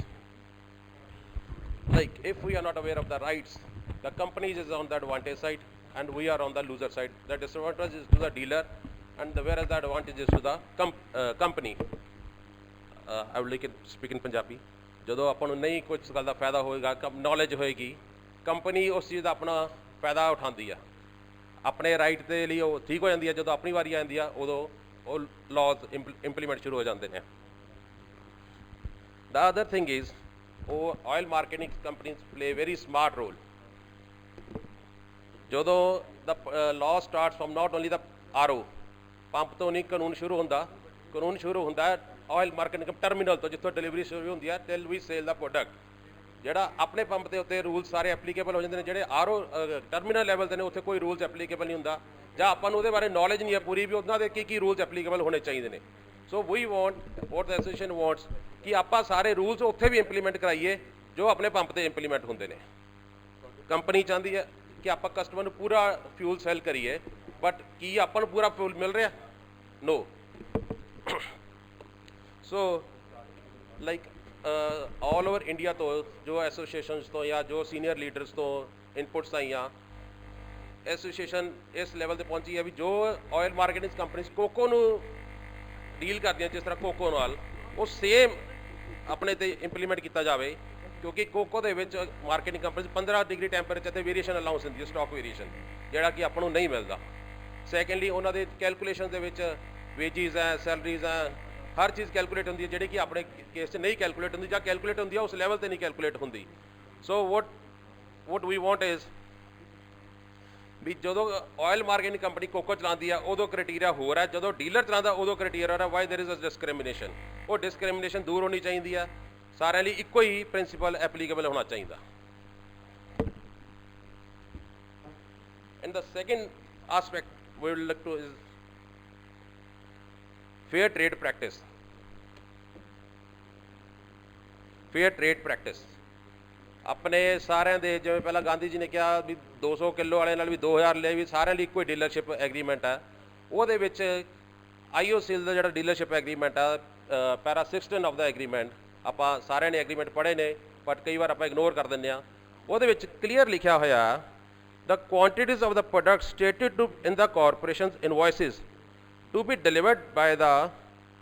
Like if we are not aware of the rights, the companies is on the advantage side and we are on the loser side. The disadvantage is to the dealer and whereas the advantage is to the company. I would like to speak in Punjabi. ਜਦੋਂ ਆਪਾਂ ਨੂੰ ਨਹੀਂ ਕੁਝ ਗੱਲ ਦਾ ਫਾਇਦਾ ਹੋਏਗਾ, knowledge ਹੋਏਗੀ, company ਉਸ ਚੀਜ਼ ਦਾ ਆਪਣਾ ਫਾਇਦਾ ਉਠਾਉਂਦੀ ਆ, ਆਪਣੇ ਰਾਈਟ ਦੇ ਲਈ ਉਹ ਠੀਕ ਹੋ ਜਾਂਦੀ ਹੈ। ਜਦੋਂ ਆਪਣੀ ਵਾਰੀ ਆਉਂਦੀ ਆ ਉਦੋਂ ਉਹ ਲਾਜ਼ ਇੰਪਲੀਮੈਂਟ ਸ਼ੁਰੂ ਹੋ ਜਾਂਦੇ ਨੇ। The other thing is oil marketing companies play a very smart role. ਜਦੋਂ the law starts from not only the RO, pump ਤੋਂ ਨਹੀਂ ਕਾਨੂੰਨ ਸ਼ੁਰੂ ਹੁੰਦਾ, ਕਾਨੂੰਨ ਸ਼ੁਰੂ ਹੁੰਦਾ ਆਇਲ ਮਾਰਕੀਟਿੰਗ ਟਰਮੀਨਲ ਤੋਂ, ਜਿੱਥੋਂ ਡਿਲੀਵਰੀ ਸ਼ੁਰੂ ਹੁੰਦੀ ਹੈ ਟਿਲ ਵੀ ਸੇਲ ਦਾ ਪ੍ਰੋਡਕਟ। ਜਿਹੜਾ ਆਪਣੇ ਪੰਪ ਦੇ ਉੱਤੇ ਰੂਲ ਸਾਰੇ ਐਪਲੀਕੇਬਲ ਹੋ ਜਾਂਦੇ ਨੇ, ਜਿਹੜੇ ਆਰਓ ਟਰਮੀਨਲ ਲੈਵਲ ਤੇ ਨੇ ਉੱਥੇ ਕੋਈ ਰੂਲਸ ਐਪਲੀਕੇਬਲ ਨਹੀਂ ਹੁੰਦਾ, ਜਾਂ ਆਪਾਂ ਨੂੰ ਉਹਦੇ ਬਾਰੇ ਨੌਲੇਜ ਨਹੀਂ ਹੈ ਪੂਰੀ ਵੀ ਉਹਨਾਂ ਦੇ ਕੀ ਰੂਲਸ ਐਪਲੀਕੇਬਲ ਹੋਣੇ ਚਾਹੀਦੇ ਨੇ। So we want what the association wants ਕਿ ਆਪਾਂ ਸਾਰੇ ਰੂਲਸ ਉੱਥੇ ਵੀ ਇੰਪਲੀਮੈਂਟ ਕਰਾਈਏ ਜੋ ਆਪਣੇ ਪੰਪ ਤੇ ਇੰਪਲੀਮੈਂਟ ਹੁੰਦੇ ਨੇ। ਕੰਪਨੀ ਚਾਹੁੰਦੀ ਹੈ ਕਿ ਆਪਾਂ ਕਸਟਮਰ ਨੂੰ ਪੂਰਾ ਫਿਊਲ ਸੈਲ ਕਰੀਏ, ਬਟ ਕੀ ਆਪਾਂ ਨੂੰ ਪੂਰਾ ਫਿਊਲ ਮਿਲ ਰਿਹਾ? No. So like all over India ਤੋਂ ਜੋ ਐਸੋਸੀਏਸ਼ਨਸ ਤੋਂ ਜਾਂ ਜੋ ਸੀਨੀਅਰ ਲੀਡਰਸ ਤੋਂ ਇਨਪੁਟਸ ਆਈਆਂ, ਐਸੋਸੀਏਸ਼ਨ ਇਸ ਲੈਵਲ ਤੇ ਪਹੁੰਚੀ ਹੈ ਵੀ ਜੋ ਆਇਲ ਮਾਰਕੀਟਿੰਗ ਕੰਪਨੀਜ਼ ਕੋਕੋ ਨੂੰ ਡੀਲ ਕਰਦੀਆਂ ਜਿਸ ਤਰ੍ਹਾਂ ਕੋਕੋ ਨਾਲ, ਉਹ ਸੇਮ ਆਪਣੇ ਤੇ ਇੰਪਲੀਮੈਂਟ ਕੀਤਾ ਜਾਵੇ, ਕਿਉਂਕਿ ਕੋਕੋ ਦੇ ਵਿੱਚ ਮਾਰਕੀਟਿੰਗ ਕੰਪਨੀ 15 ਡਿਗਰੀ ਟੈਂਪਰੇਚਰ ਤੇ ਵੇਰੀਏਸ਼ਨ ਅਲਾਊਂਸ ਹੁੰਦੀ ਹੈ, ਸਟਾਕ ਵੇਰੀਏਸ਼ਨ, ਜਿਹੜਾ ਕਿ ਆਪਾਂ ਨੂੰ ਨਹੀਂ ਮਿਲਦਾ। ਸੈਕੰਡਲੀ ਉਹਨਾਂ ਦੇ ਕੈਲਕੂਲੇਸ਼ਨ ਦੇ ਵਿੱਚ ਵੇਜਿਸ ਹੈ, ਸੈਲਰੀਜ਼ ਹੈ, ਹਰ ਚੀਜ਼ ਕੈਲਕੂਲੇਟ ਹੁੰਦੀ ਹੈ, ਜਿਹੜੀ ਕਿ ਆਪਣੇ ਕੇਸ 'ਚ ਨਹੀਂ ਕੈਲਕੂਲੇਟ ਹੁੰਦੀ, ਜਾਂ ਕੈਲਕੂਲੇਟ ਹੁੰਦੀ ਹੈ ਉਸ ਲੈਵਲ ਤੇ ਨਹੀਂ ਕੈਲਕੂਲੇਟ ਹੁੰਦੀ। ਸੋ ਵਟ ਵੀ ਵਾਂਟ ਇਜ਼ ਵੀ ਜਦੋਂ ਆਇਲ ਮਾਰਕੀਟਿੰਗ ਕੰਪਨੀ ਕੋਕੋ ਚਲਾਉਂਦੀ ਆ ਉਦੋਂ ਕ੍ਰਾਈਟੇਰੀਆ ਹੋਰ ਹੈ, ਜਦੋਂ ਡੀਲਰ ਚਲਾਉਂਦਾ ਉਦੋਂ ਕ੍ਰਾਈਟੇਰੀਆ ਹੈ why there is a discrimination. ਉਹ ਡਿਸਕ੍ਰਿਮੀਨੇਸ਼ਨ ਦੂਰ ਹੋਣੀ ਚਾਹੀਦੀ ਆ, ਸਾਰਿਆਂ ਲਈ ਇੱਕੋ ਹੀ ਪ੍ਰਿੰਸੀਪਲ ਐਪਲੀਕੇਬਲ ਹੋਣਾ ਚਾਹੀਦਾ। And the second aspect we will look to is fair trade practice. Fair trade practice ਆਪਣੇ ਸਾਰਿਆਂ ਦੇ, ਜਿਵੇਂ ਪਹਿਲਾਂ ਗਾਂਧੀ ਜੀ ਨੇ ਕਿਹਾ ਵੀ 200 ਕਿਲੋ ਵਾਲੇ ਨਾਲ ਵੀ 2000 ਲੈ, ਵੀ ਸਾਰਿਆਂ ਲਈ ਇੱਕੋ ਹੀ ਡੀਲਰਸ਼ਿਪ ਐਗਰੀਮੈਂਟ ਹੈ। ਉਹਦੇ ਵਿੱਚ IOCL ਦਾ ਜਿਹੜਾ ਡੀਲਰਸ਼ਿਪ ਐਗਰੀਮੈਂਟ ਆ, ਪੈਰਾ 16 ਆਫ ਦਾ ਐਗਰੀਮੈਂਟ, ਆਪਾਂ ਸਾਰਿਆਂ ਨੇ ਐਗਰੀਮੈਂਟ ਪੜ੍ਹੇ ਨੇ ਬਟ ਕਈ ਵਾਰ ਆਪਾਂ ਇਗਨੋਰ ਕਰ ਦਿੰਦੇ ਹਾਂ। ਉਹਦੇ ਵਿੱਚ ਕਲੀਅਰ ਲਿਖਿਆ ਹੋਇਆ the quantities of the product stated to in the corporations invoices to be delivered by the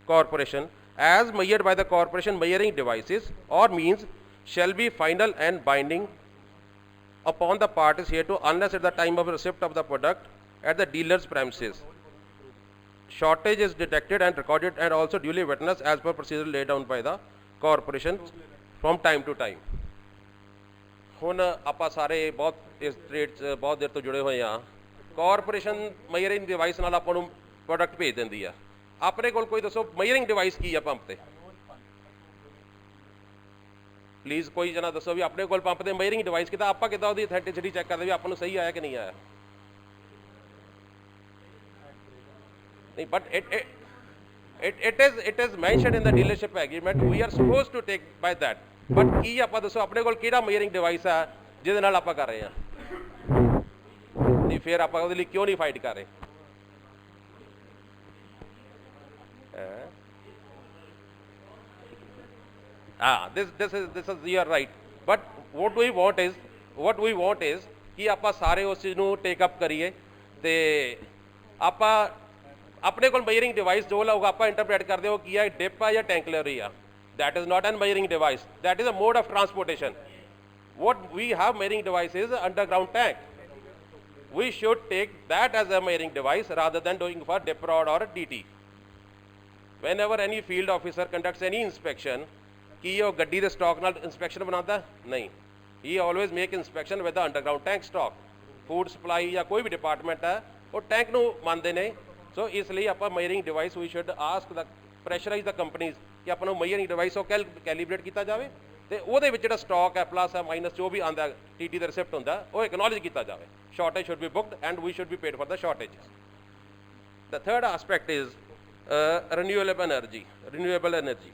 corporation as measured by the corporation measuring devices or means shall be final and binding upon the parties hereto unless at the time of receipt of the product at the dealer's premises shortage is detected and recorded and also duly witnessed as per procedure laid down by the corporation from time to time। ਹੁਣ ਆਪਾਂ ਸਾਰੇ ਬਹੁਤ ਇਸ trade 'ਚ ਬਹੁਤ ਦੇਰ ਤੋਂ ਜੁੜੇ ਹੋਏ ਹਾਂ। ਕਾਰਪੋਰੇਸ਼ਨ ਮੇਜਰਿੰਗ ਡਿਵਾਈਸ ਨਾਲ ਆਪਾਂ ਨੂੰ ਪ੍ਰੋਡਕਟ ਭੇਜ ਦਿੰਦੀ ਆ। ਆਪਣੇ ਕੋਲ ਕੋਈ ਦੱਸੋ ਮੇਜਰਿੰਗ ਡਿਵਾਈਸ ਕੀ ਆ ਪੰਪ ਤੇ? ਪਲੀਜ਼ ਕੋਈ ਜਣਾ ਦੱਸੋ ਵੀ ਆਪਣੇ ਕੋਲ ਪੰਪ ਤੇ ਮੇਜਰਿੰਗ ਡਿਵਾਈਸ ਕਿੱਦਾਂ, ਆਪਾਂ ਕਿੱਦਾਂ ਉਹਦੀ ਅਥੈਂਟਿਸਿਟੀ ਚੈੱਕ ਕਰਦੇ ਵੀ ਆਪਾਂ ਨੂੰ ਸਹੀ ਆਇਆ ਕਿ ਨਹੀਂ ਆਇਆ? ਨਹੀਂ, but it is mentioned in the dealership agreement, we are supposed to take by that, but ਕੀ ਆਪਾਂ ਦੱਸੋ ਆਪਣੇ ਕੋਲ ਕਿਹੜਾ ਮੇਜਰਿੰਗ ਡਿਵਾਈਸ ਆ ਜਿਹਦੇ ਨਾਲ ਆਪਾਂ ਕਰ ਰਹੇ ਹਾਂ? ਨਹੀਂ, ਫਿਰ ਆਪਾਂ ਉਹਦੇ ਲਈ ਕਿਉਂ ਨਹੀਂ ਫਾਈਟ ਕਰ ਰਹੇ? This is you are right, but what we want is ਕਿ ਆਪਾਂ ਸਾਰੇ ਉਸ ਚੀਜ਼ ਨੂੰ ਟੇਕ ਅਪ ਕਰੀਏ ਤੇ ਆਪਾਂ ਆਪਣੇ ਕੋਲ ਮੇਜਰਿੰਗ ਡਿਵਾਈਸ ਜੋ ਲਾਊਗਾ ਆਪਾਂ ਇੰਟਰਪ੍ਰੇਟ ਕਰਦੇ ਹੋ ਕੀ ਹੈ, ਡਿਪ ਆ ਜਾਂ ਟੈਂਕਲਰੀ ਆ। that is not an measuring device, that is a mode of transportation. What we have measuring device is underground tank. We should take that as a measuring device rather than doing for dip rod or a DT. Whenever any field officer conducts any inspection, ਕੀ ਉਹ ਗੱਡੀ ਦੇ stock ਨਾਲ inspection ਬਣਾਉਂਦਾ? ਨਹੀਂ, he always make inspection with the underground tank stock. Food supply ਜਾਂ ਕੋਈ ਵੀ department ਹੈ ਉਹ ਟੈਂਕ ਨੂੰ ਮੰਨਦੇ ਨੇ। ਸੋ ਇਸ ਲਈ ਆਪਾਂ measuring device we should ask the pressurize the companies ਕਿ ਆਪਾਂ ਨੂੰ measuring device ਉਹ ਕੈਲੀਬ੍ਰੇਟ ਕੀਤਾ ਜਾਵੇ ਤੇ ਉਹਦੇ ਵਿੱਚ ਜਿਹੜਾ ਸਟਾਕ ਹੈ ਪਲੱਸ ਹੈ ਮਾਈਨਸ ਜੋ ਵੀ ਆਉਂਦਾ TT ਦਾ ਰਿਸਿਪਟ ਹੁੰਦਾ ਉਹ ਐਕਨੋਲੇਜ ਕੀਤਾ ਜਾਵੇ। Shortage should be booked and we should be paid for the shortages. The third aspect is renewable energy.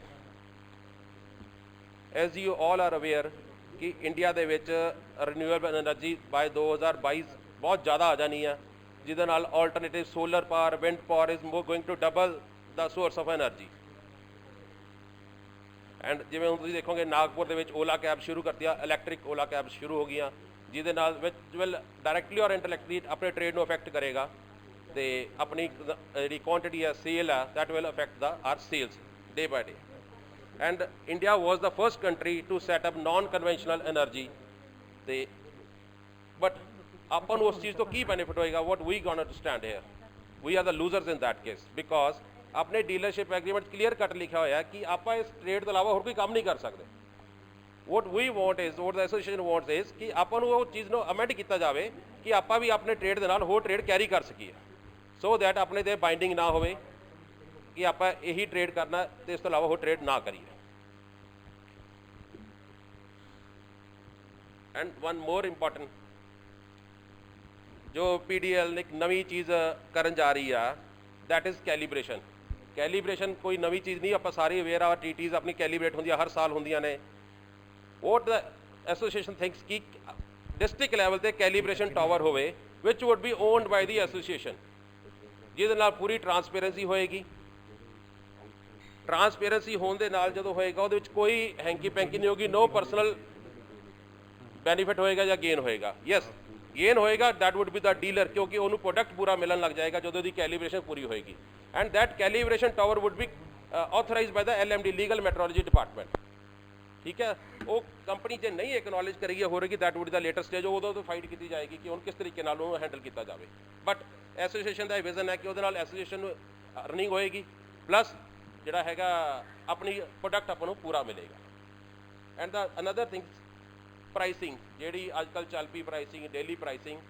As you all are aware ਕਿ ਇੰਡੀਆ ਦੇ ਵਿੱਚ renewable energy by 2022 ਬਹੁਤ ਜ਼ਿਆਦਾ ਆ ਜਾਣੀ ਹੈ, ਜਿਹਦੇ ਨਾਲ alternative solar power, wind power is going to double the source of energy. And ਜਿਵੇਂ ਹੁਣ ਤੁਸੀਂ ਦੇਖੋਗੇ ਨਾਗਪੁਰ ਦੇ ਵਿੱਚ ਓਲਾ ਕੈਬ ਸ਼ੁਰੂ ਕਰਤੀਆਂ, ਇਲੈਕਟ੍ਰਿਕ ਓਲਾ ਕੈਬ ਸ਼ੁਰੂ ਹੋ ਗਈਆਂ, ਜਿਹਦੇ ਨਾਲ ਵਿੱਚ ਵਿਲ ਡਾਇਰੈਕਟਲੀ ਔਰ ਇੰਟਰੈਕਟਲੀ ਆਪਣੇ ਟ੍ਰੇਡ ਨੂੰ ਅਫੈਕਟ ਕਰੇਗਾ ਤੇ ਆਪਣੀ ਜਿਹੜੀ ਕੁਆਂਟੀਟੀ ਹੈ ਸੇਲ ਹੈ that will affect the our sales day by day. And India was the first country to set up non-conventional energy. ਤੇ but ਆਪਾਂ ਨੂੰ ਉਸ ਚੀਜ਼ ਤੋਂ ਕੀ ਬੈਨੀਫਿਟ ਹੋਏਗਾ? What we gonna stand here? We are the losers in that case because ਆਪਣੇ dealership agreement clear cut ਲਿਖਿਆ ਹੋਇਆ ਕਿ ਆਪਾਂ ਇਸ ਟ੍ਰੇਡ ਤੋਂ ਇਲਾਵਾ ਹੋਰ ਕੋਈ ਕੰਮ ਨਹੀਂ ਕਰ ਸਕਦੇ। what we want is, what the association wants is ਕਿ ਆਪਾਂ ਨੂੰ ਉਹ ਚੀਜ਼ ਨੂੰ ਅਮੈਂਡ ਕੀਤਾ ਜਾਵੇ ਕਿ ਆਪਾਂ ਵੀ ਆਪਣੇ ਟ੍ਰੇਡ ਦੇ ਨਾਲ ਹੋਰ ਟ੍ਰੇਡ ਕੈਰੀ ਕਰ ਸਕੀਏ, ਸੋ ਦੈਟ ਆਪਣੇ ਤੇ ਬਾਈਂਡਿੰਗ ਨਾ ਹੋਵੇ ਕਿ ਆਪਾਂ ਇਹੀ ਟ੍ਰੇਡ ਕਰਨਾ ਤੇ ਇਸ ਤੋਂ ਇਲਾਵਾ ਹੋਰ ਟ੍ਰੇਡ ਨਾ ਕਰੀਏ। ਐਂਡ ਵਨ ਮੋਰ ਇੰਪੋਰਟੈਂਟ, ਜੋ PDL ਨੇ ਇੱਕ ਨਵੀਂ ਚੀਜ਼ ਕਰਨ ਜਾ ਰਹੀ ਆ, ਦੈਟ ਇਜ਼ ਕੈਲੀਬ੍ਰੇਸ਼ਨ। ਕੈਲੀਬ੍ਰੇਸ਼ਨ ਕੋਈ ਨਵੀਂ ਚੀਜ਼ ਨਹੀਂ, ਆਪਾਂ ਸਾਰੇ ਅਵੇਅਰ ਆ, TTs ਆਪਣੀ ਕੈਲੀਬ੍ਰੇਟ ਹੁੰਦੀਆਂ ਹਰ ਸਾਲ ਹੁੰਦੀਆਂ ਨੇ। ਵੋਟ ਦ ਐਸੋਸੀਏਸ਼ਨ ਥਿੰਕਸ ਕਿ ਡਿਸਟ੍ਰਿਕਟ ਲੈਵਲ ਤੇ ਕੈਲੀਬ੍ਰੇਸ਼ਨ ਟਾਵਰ ਹੋਵੇ ਵਿਚ ਵੁੱਡ ਬੀ ਓਨਡ ਬਾਈ ਦੀ ਐਸੋਸੀਏਸ਼ਨ, ਜਿਹਦੇ ਨਾਲ ਪੂਰੀ ਟਰਾਂਸਪੇਰੈਂਸੀ ਹੋਏਗੀ। ਟਰਾਂਸਪੇਰੈਂਸੀ ਹੋਣ ਦੇ ਨਾਲ ਜਦੋਂ ਹੋਏਗਾ ਉਹਦੇ ਵਿੱਚ ਕੋਈ ਹੈਂਕੀ ਪੈਂਕੀ ਨਹੀਂ ਹੋਗੀ, ਨੋ ਪਰਸਨਲ ਬੈਨੀਫਿਟ ਹੋਏਗਾ ਜਾਂ ਗੇਨ ਹੋਏਗਾ। ਯੈਸ, ਗੇਨ ਹੋਏਗਾ, that wood B the dealer, ਕਿਉਂਕਿ ਉਹਨੂੰ ਪ੍ਰੋਡਕਟ ਪੂਰਾ ਮਿਲਣ ਲੱਗ ਜਾਏਗਾ ਜਦੋਂ ਉਹਦੀ ਕੈਲੀਬ੍ਰੇਸ਼ਨ ਪੂਰੀ ਹੋਏਗੀ। And that calibration tower would be authorised by the LMD, legal metrology department. ਠੀਕ ਹੈ, ਉਹ ਕੰਪਨੀ ਜੇ ਨਹੀਂ ਐਕਨੋਲੇਜ ਕਰੇਗੀ ਹੋ ਰਹੀ, ਦੈਟ ਵੁੱਡ ਦਾ ਲੇਟੈਸਟ ਸਟੇਜ, ਉਦੋਂ ਤੋਂ ਫਾਈਟ ਕੀਤੀ ਜਾਏਗੀ ਕਿ ਹੁਣ ਕਿਸ ਤਰੀਕੇ ਨਾਲ ਉਹਨੂੰ ਹੈਂਡਲ ਕੀਤਾ ਜਾਵੇ। ਬਟ ਐਸੋਸੀਏਸ਼ਨ ਦਾ ਵਿਜ਼ਨ ਹੈ ਕਿ ਉਹਦੇ ਨਾਲ ਐਸੋਸੀਏਸ਼ਨ ਨੂੰ ਅਰਨਿੰਗ ਹੋਏਗੀ, ਪਲੱਸ ਜਿਹੜਾ ਹੈਗਾ ਆਪਣੀ ਪ੍ਰੋਡਕਟ ਆਪਾਂ ਨੂੰ ਪੂਰਾ ਮਿਲੇਗਾ। And the another thing, pricing ਜਿਹੜੀ ਅੱਜ ਕੱਲ੍ਹ ਚੱਲ ਪਈ, ਪ੍ਰਾਈਸਿੰਗ, ਡੇਲੀ ਪ੍ਰਾਈਸਿੰਗ,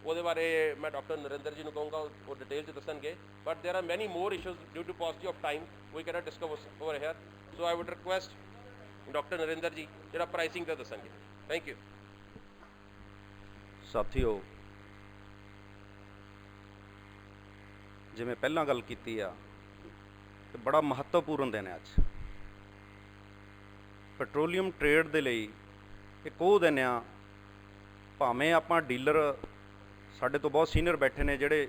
ਉਹਦੇ ਬਾਰੇ ਮੈਂ ਡਾਕਟਰ ਨਰਿੰਦਰ ਜੀ ਨੂੰ ਕਹੂੰਗਾ, ਉਹ ਡਿਟੇਲ 'ਚ ਦੱਸਣਗੇ। But there are many more issues due to paucity of time, we cannot discuss over here, so I would request doctor Narinder ji ਜਿਹੜਾ ਪ੍ਰਾਈਸਿੰਗ ਦਾ ਦੱਸਣਗੇ। Thank you. ਸਾਥੀਓ, ਜਿਵੇਂ ਪਹਿਲਾਂ ਗੱਲ ਕੀਤੀ ਆ ਕਿ ਬੜਾ ਮਹੱਤਵਪੂਰਨ ਦਿਨ ਹੈ ਅੱਜ ਪੈਟਰੋਲੀਅਮ ਟ੍ਰੇਡ ਦੇ ਲਈ। ਇੱਕ ਉਹ ਦਿਨ ਆ, ਭਾਵੇਂ ਆਪਾਂ ਡੀਲਰ ਸਾਡੇ ਤੋਂ ਬਹੁਤ ਸੀਨੀਅਰ ਬੈਠੇ ਨੇ ਜਿਹੜੇ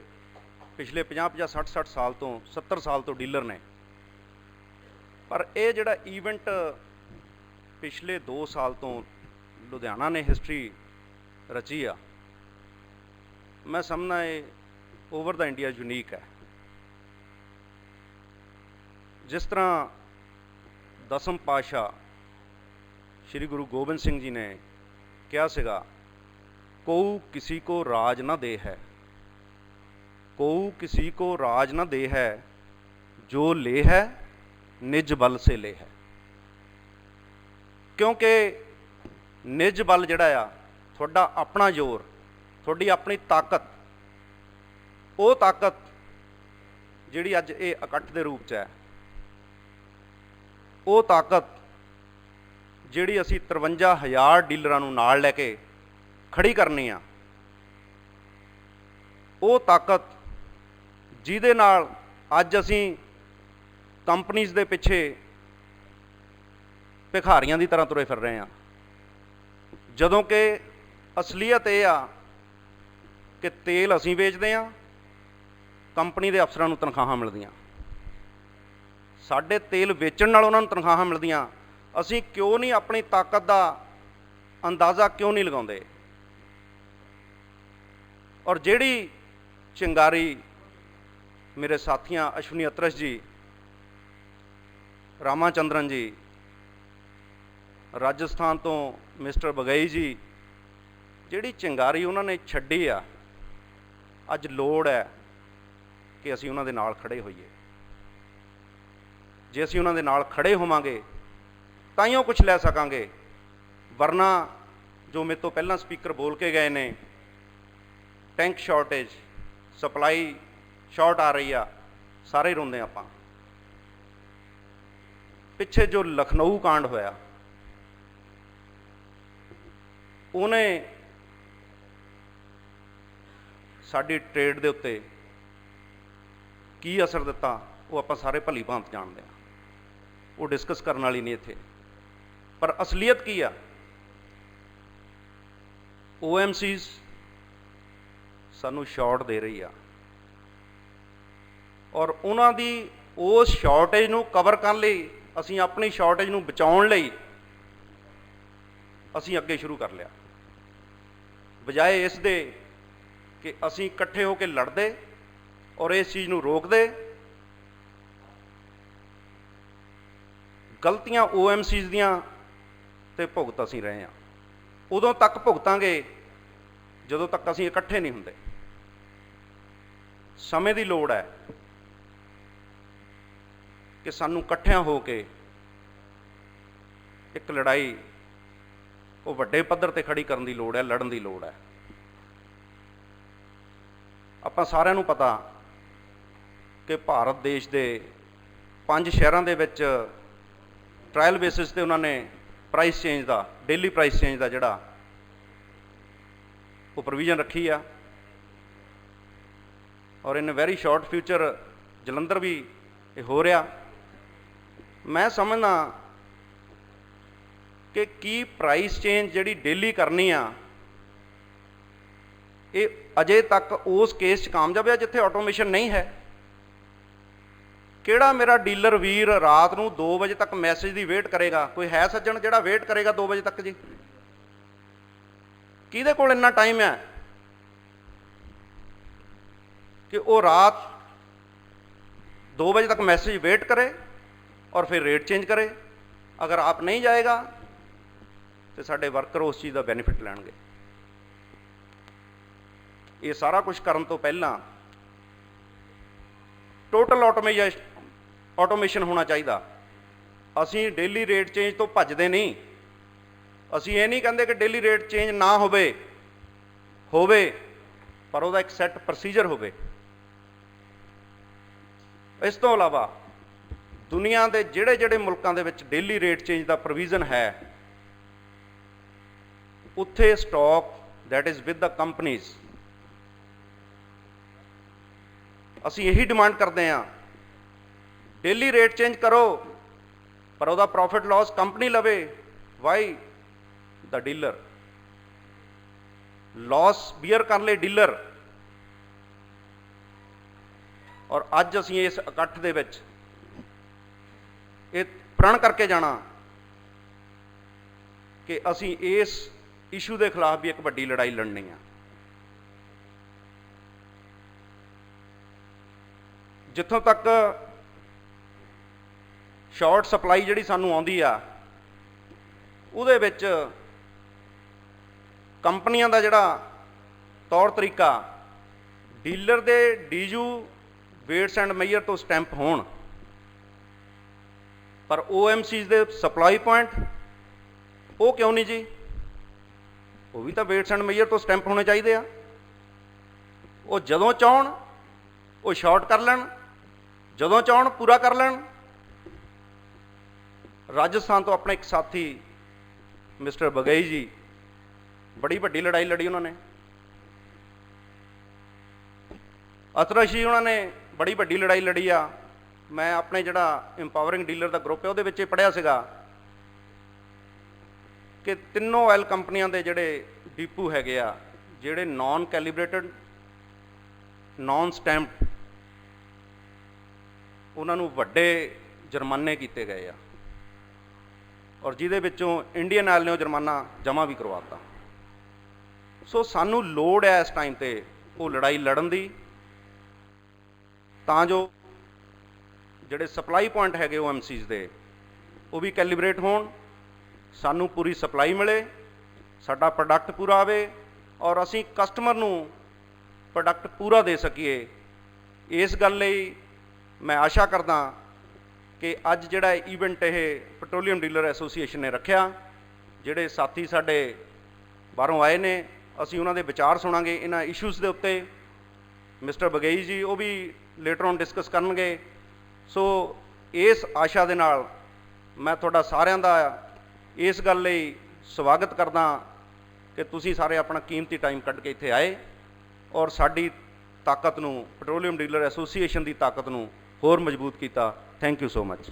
ਪਿਛਲੇ 50-50, 60-60 ਸਾਲ ਤੋਂ 70 ਸਾਲ ਤੋਂ ਡੀਲਰ ਨੇ, ਪਰ ਇਹ ਜਿਹੜਾ ਈਵੈਂਟ ਪਿਛਲੇ 2 ਸਾਲ ਤੋਂ ਲੁਧਿਆਣਾ ਨੇ ਹਿਸਟਰੀ ਰਚੀ ਆ, ਮੈਂ ਸਮਝਦਾ ਇਹ ਓਵਰ ਦਾ ਇੰਡੀਆ ਯੂਨੀਕ ਹੈ। ਜਿਸ ਤਰ੍ਹਾਂ ਦਸਮ ਪਾਤਸ਼ਾਹ ਸ਼੍ਰੀ ਗੁਰੂ ਗੋਬਿੰਦ ਸਿੰਘ ਜੀ ਨੇ ਕਿਹਾ ਸੀਗਾ, ਕੋਊ ਕਿਸੀ ਕੋ ਰਾਜ ਨਾ ਦੇ ਹੈ, ਕੋਊ ਕਿਸੀ ਕੋ ਰਾਜ ਨਾ ਦੇ ਹੈ, ਜੋ ਲੈ ਹੈ ਨਿਜ ਬਲ ਸੇ ਲੈ ਹੈ। ਕਿਉਂਕਿ ਨਿਜ ਬਲ ਜਿਹੜਾ ਆ, ਤੁਹਾਡਾ ਆਪਣਾ ਜ਼ੋਰ, ਤੁਹਾਡੀ ਆਪਣੀ ਤਾਕਤ, ਉਹ ਤਾਕਤ ਜਿਹੜੀ ਅੱਜ ਇਹ ਇਕੱਠ ਦੇ ਰੂਪ 'ਚ ਹੈ, ਉਹ ਤਾਕਤ ਜਿਹੜੀ ਅਸੀਂ 53,000 ਡੀਲਰਾਂ ਨੂੰ ਨਾਲ ਲੈ ਕੇ ਖੜੀ ਕਰਨੀ ਆ, ਉਹ ਤਾਕਤ ਜਿਹਦੇ ਨਾਲ ਅੱਜ ਅਸੀਂ ਕੰਪਨੀਜ਼ ਦੇ ਪਿੱਛੇ ਭਿਖਾਰੀਆਂ ਦੀ ਤਰ੍ਹਾਂ ਤੁਰੇ ਫਿਰ ਰਹੇ ਹਾਂ, ਜਦੋਂ ਕਿ ਅਸਲੀਅਤ ਇਹ ਆ ਕਿ ਤੇਲ ਅਸੀਂ ਵੇਚਦੇ ਹਾਂ, ਕੰਪਨੀ ਦੇ ਅਫਸਰਾਂ ਨੂੰ ਤਨਖਾਹਾਂ ਮਿਲਦੀਆਂ। ਸਾਡੇ ਤੇਲ ਵੇਚਣ ਨਾਲ ਉਹਨਾਂ ਨੂੰ ਤਨਖਾਹਾਂ ਮਿਲਦੀਆਂ, ਅਸੀਂ ਕਿਉਂ ਨਹੀਂ ਆਪਣੀ ਤਾਕਤ ਦਾ ਅੰਦਾਜ਼ਾ ਕਿਉਂ ਨਹੀਂ ਲਗਾਉਂਦੇ? ਔਰ ਜਿਹੜੀ ਚਿੰਗਾਰੀ ਮੇਰੇ ਸਾਥੀਆਂ ਅਸ਼ਵਨੀ ਅਤਰਸ਼ ਜੀ, ਰਾਮਾਚੰਦਰਨ ਜੀ, ਰਾਜਸਥਾਨ ਤੋਂ ਮਿਸਟਰ ਬਗਈ ਜੀ, ਜਿਹੜੀ ਚਿੰਗਾਰੀ ਉਹਨਾਂ ਨੇ ਛੱਡੀ ਆ, ਅੱਜ ਲੋੜ ਹੈ ਕਿ ਅਸੀਂ ਉਹਨਾਂ ਦੇ ਨਾਲ ਖੜੇ ਹੋਈਏ। ਜੇ ਅਸੀਂ ਉਹਨਾਂ ਦੇ ਨਾਲ ਖੜੇ ਹੋਵਾਂਗੇ ਤਾਂ ਹੀ ਉਹ ਕੁਝ ਲੈ ਸਕਾਂਗੇ, ਵਰਨਾ ਜੋ ਮੇਰੇ ਤੋਂ ਪਹਿਲਾਂ ਸਪੀਕਰ ਬੋਲ ਕੇ ਗਏ ਨੇ, ਟੈਂਕ ਸ਼ਾਰਟੇਜ, ਸਪਲਾਈ ਸ਼ਾਰਟ ਆ ਰਹੀ ਆ, ਸਾਰੇ ਰੋਂਦੇ ਆਪਾਂ। ਪਿੱਛੇ ਜੋ ਲਖਨਊ ਕਾਂਡ ਹੋਇਆ, ਉਹਨੇ ਸਾਡੀ ਟ੍ਰੇਡ ਦੇ ਉੱਤੇ ਕੀ ਅਸਰ ਦਿੱਤਾ, ਉਹ ਆਪਾਂ ਸਾਰੇ ਭਲੀ ਭਾਂਤ ਜਾਣਦੇ ਹਾਂ, ਉਹ ਡਿਸਕਸ ਕਰਨ ਵਾਲੀ ਨਹੀਂ ਇੱਥੇ। ਪਰ ਅਸਲੀਅਤ ਕੀ ਆ? OMCs ਸਾਨੂੰ ਸ਼ਾਰਟ ਦੇ ਰਹੀ ਆ, ਔਰ ਉਹਨਾਂ ਦੀ ਉਸ ਸ਼ਾਰਟੇਜ ਨੂੰ ਕਵਰ ਕਰਨ ਲਈ, ਅਸੀਂ ਆਪਣੀ ਸ਼ਾਰਟੇਜ ਨੂੰ ਬਚਾਉਣ ਲਈ ਅਸੀਂ ਅੱਗੇ ਸ਼ੁਰੂ ਕਰ ਲਿਆ, ਬਜਾਏ ਇਸ ਦੇ ਕਿ ਅਸੀਂ ਇਕੱਠੇ ਹੋ ਕੇ ਲੜਦੇ ਔਰ ਇਸ ਚੀਜ਼ ਨੂੰ ਰੋਕਦੇ। ਗਲਤੀਆਂ OMCs ਦੀਆਂ ਤੇ ਭੁਗਤ ਅਸੀਂ ਰਹੇ ਹਾਂ, ਉਦੋਂ ਤੱਕ ਭੁਗਤਾਂਗੇ ਜਦੋਂ ਤੱਕ ਅਸੀਂ ਇਕੱਠੇ ਨਹੀਂ ਹੁੰਦੇ। ਸਮੇਂ ਦੀ ਲੋੜ ਹੈ ਕਿ ਸਾਨੂੰ ਇਕੱਠਿਆਂ ਹੋ ਕੇ ਇੱਕ ਲੜਾਈ ਉਹ ਵੱਡੇ ਪੱਧਰ ਤੇ ਖੜੀ ਕਰਨ ਦੀ ਲੋੜ ਹੈ, ਲੜਨ ਦੀ ਲੋੜ ਹੈ। ਆਪਾਂ ਸਾਰਿਆਂ ਨੂੰ ਪਤਾ ਕਿ ਭਾਰਤ ਦੇਸ਼ ਦੇ 5 ਸ਼ਹਿਰਾਂ ਦੇ ਵਿੱਚ ਟ੍ਰਾਇਲ ਬੇਸਿਸ ਤੇ ਉਹਨਾਂ ਨੇ ਪ੍ਰਾਈਸ ਚੇਂਜ ਦਾ, ਡੇਲੀ ਪ੍ਰਾਈਸ ਚੇਂਜ ਦਾ ਜਿਹੜਾ ਉਹ ਪ੍ਰੋਵੀਜ਼ਨ ਰੱਖੀ ਆ, ਔਰ ਇਨ ਵੈਰੀ ਸ਼ਾਰਟ ਫਿਊਚਰ ਜਲੰਧਰ ਵੀ ਇਹ ਹੋ ਰਿਹਾ। ਮੈਂ ਸਮਝਦਾ ਕਿ ਕੀ ਪ੍ਰਾਈਸ ਚੇਂਜ ਜਿਹੜੀ ਡੇਲੀ ਕਰਨੀ ਆ ਇਹ ਅਜੇ ਤੱਕ ਉਸ ਕੇਸ 'ਚ ਕਾਮਯਾਬ ਹੈ ਜਿੱਥੇ ਆਟੋਮੇਸ਼ਨ ਨਹੀਂ ਹੈ। ਕਿਹੜਾ ਮੇਰਾ ਡੀਲਰ ਵੀਰ ਰਾਤ ਨੂੰ 2 ਵਜੇ ਤੱਕ ਮੈਸੇਜ ਦੀ ਵੇਟ ਕਰੇਗਾ? ਕੋਈ ਹੈ ਸੱਜਣ ਜਿਹੜਾ ਵੇਟ ਕਰੇਗਾ 2 ਵਜੇ ਤੱਕ? ਜੀ ਕਿਹਦੇ ਕੋਲ ਇੰਨਾ ਟਾਈਮ ਹੈ ਕਿ ਉਹ ਰਾਤ 2 ਵਜੇ तक मैसेज वेट करे और फिर रेट चेंज करे? अगर आप नहीं जाएगा तो साढ़े वर्कर उस चीज़ का बेनीफिट लैणगे। ये सारा कुछ करन तो पहला टोटल ऑटोमेशन होना चाहिए। असी डेली रेट चेंज तो भजदे नहीं, असी ये नहीं कहते कि डेली रेट चेंज ना होवे पर ਉਹਦਾ एक सैट प्रोसीजर होवे। इस तो इलावा दुनिया के ਜਿਹੜੇ मुल्कों के विच डेली रेट चेंज का प्रोविजन है उत्थे stock that is with the companies असी यही डिमांड करते हैं, डेली रेट चेंज करो पर ਉਹਦਾ प्रॉफिट लॉस कंपनी लवे। Why the dealer loss bear कर ले डीलर। और अज असी इस इकट्ठ दे विच ਇਹ प्रण करके जाना कि असी इस इशू के खिलाफ भी एक वड्डी लड़ाई लड़नी है। जिथों तक शॉर्ट सप्लाई जिहड़ी सानू आउंदी आ उहदे विच कंपनियां दा जिहड़ा तौर तरीका डीलर दे डीजू वेट्स एंड मेजर तो स्टैंप होण पर OMCs दे सप्लाई पॉइंट वो क्यों नहीं जी? वो भी तो वेट्स एंड मेजर तो स्टैंप होने चाहिए आ। वो जदों चाहण वो शॉर्ट कर लैण, जदों चाहण पूरा कर लैण। राजस्थान तो अपने एक साथी मिस्टर बगई जी बड़ी वड्डी लड़ाई लड़ी उन्होंने, अतरशी उन्होंने बड़ी वड्डी लड़ाई लड़ी आ। मैं अपने जिहड़ा इंपावरिंग डीलर का ग्रुप है वो विच पढ़िया सीगा कि तीनों ऑयल कंपनियां दे जिहड़े डीपू हैगे आ जिहड़े नॉन कैलीब्रेटेड नॉन स्टैंप्ड उन्हां नूं वड्डे जुर्माने कीते गए आ और जिहदे विचों इंडियन ऑयल ने जुर्माना जमा भी करवाता। सो सानू लोड़ है इस टाइम ते वो लड़ाई लड़न दी तां जो ਜਿਹੜੇ सप्लाई पॉइंट हैगे OMCs दे वो भी कैलीब्रेट होण, सानू पूरी सप्लाई मिले, साडा प्रोडक्ट पूरा आवे और असी कस्टमर नू प्रोडक्ट पूरा दे सकीए। इस गल लई मैं आशा करदा कि अज जिहड़ा ईवेंट ये पेट्रोलीयम डीलर एसोसीएशन ने रखिया, जिहड़े साथी साडे बाहरों आए ने असी उन्हां दे विचार सुणांगे इन्हां इशूज़ दे उत्ते। मिस्टर बगई जी वो भी लेटर ऑन डिस्कस करनगे। सो इस आशा दे नाल मैं तुहाडा सारिआं दा इस गल लई स्वागत करदा कि तुसीं सारे अपना कीमती टाइम कढ के इत्थे आए और साडी ताकत नूं पेट्रोलीयम डीलर एसोसीएशन की ताकत नूं होर मजबूत कीता। Thank you so much.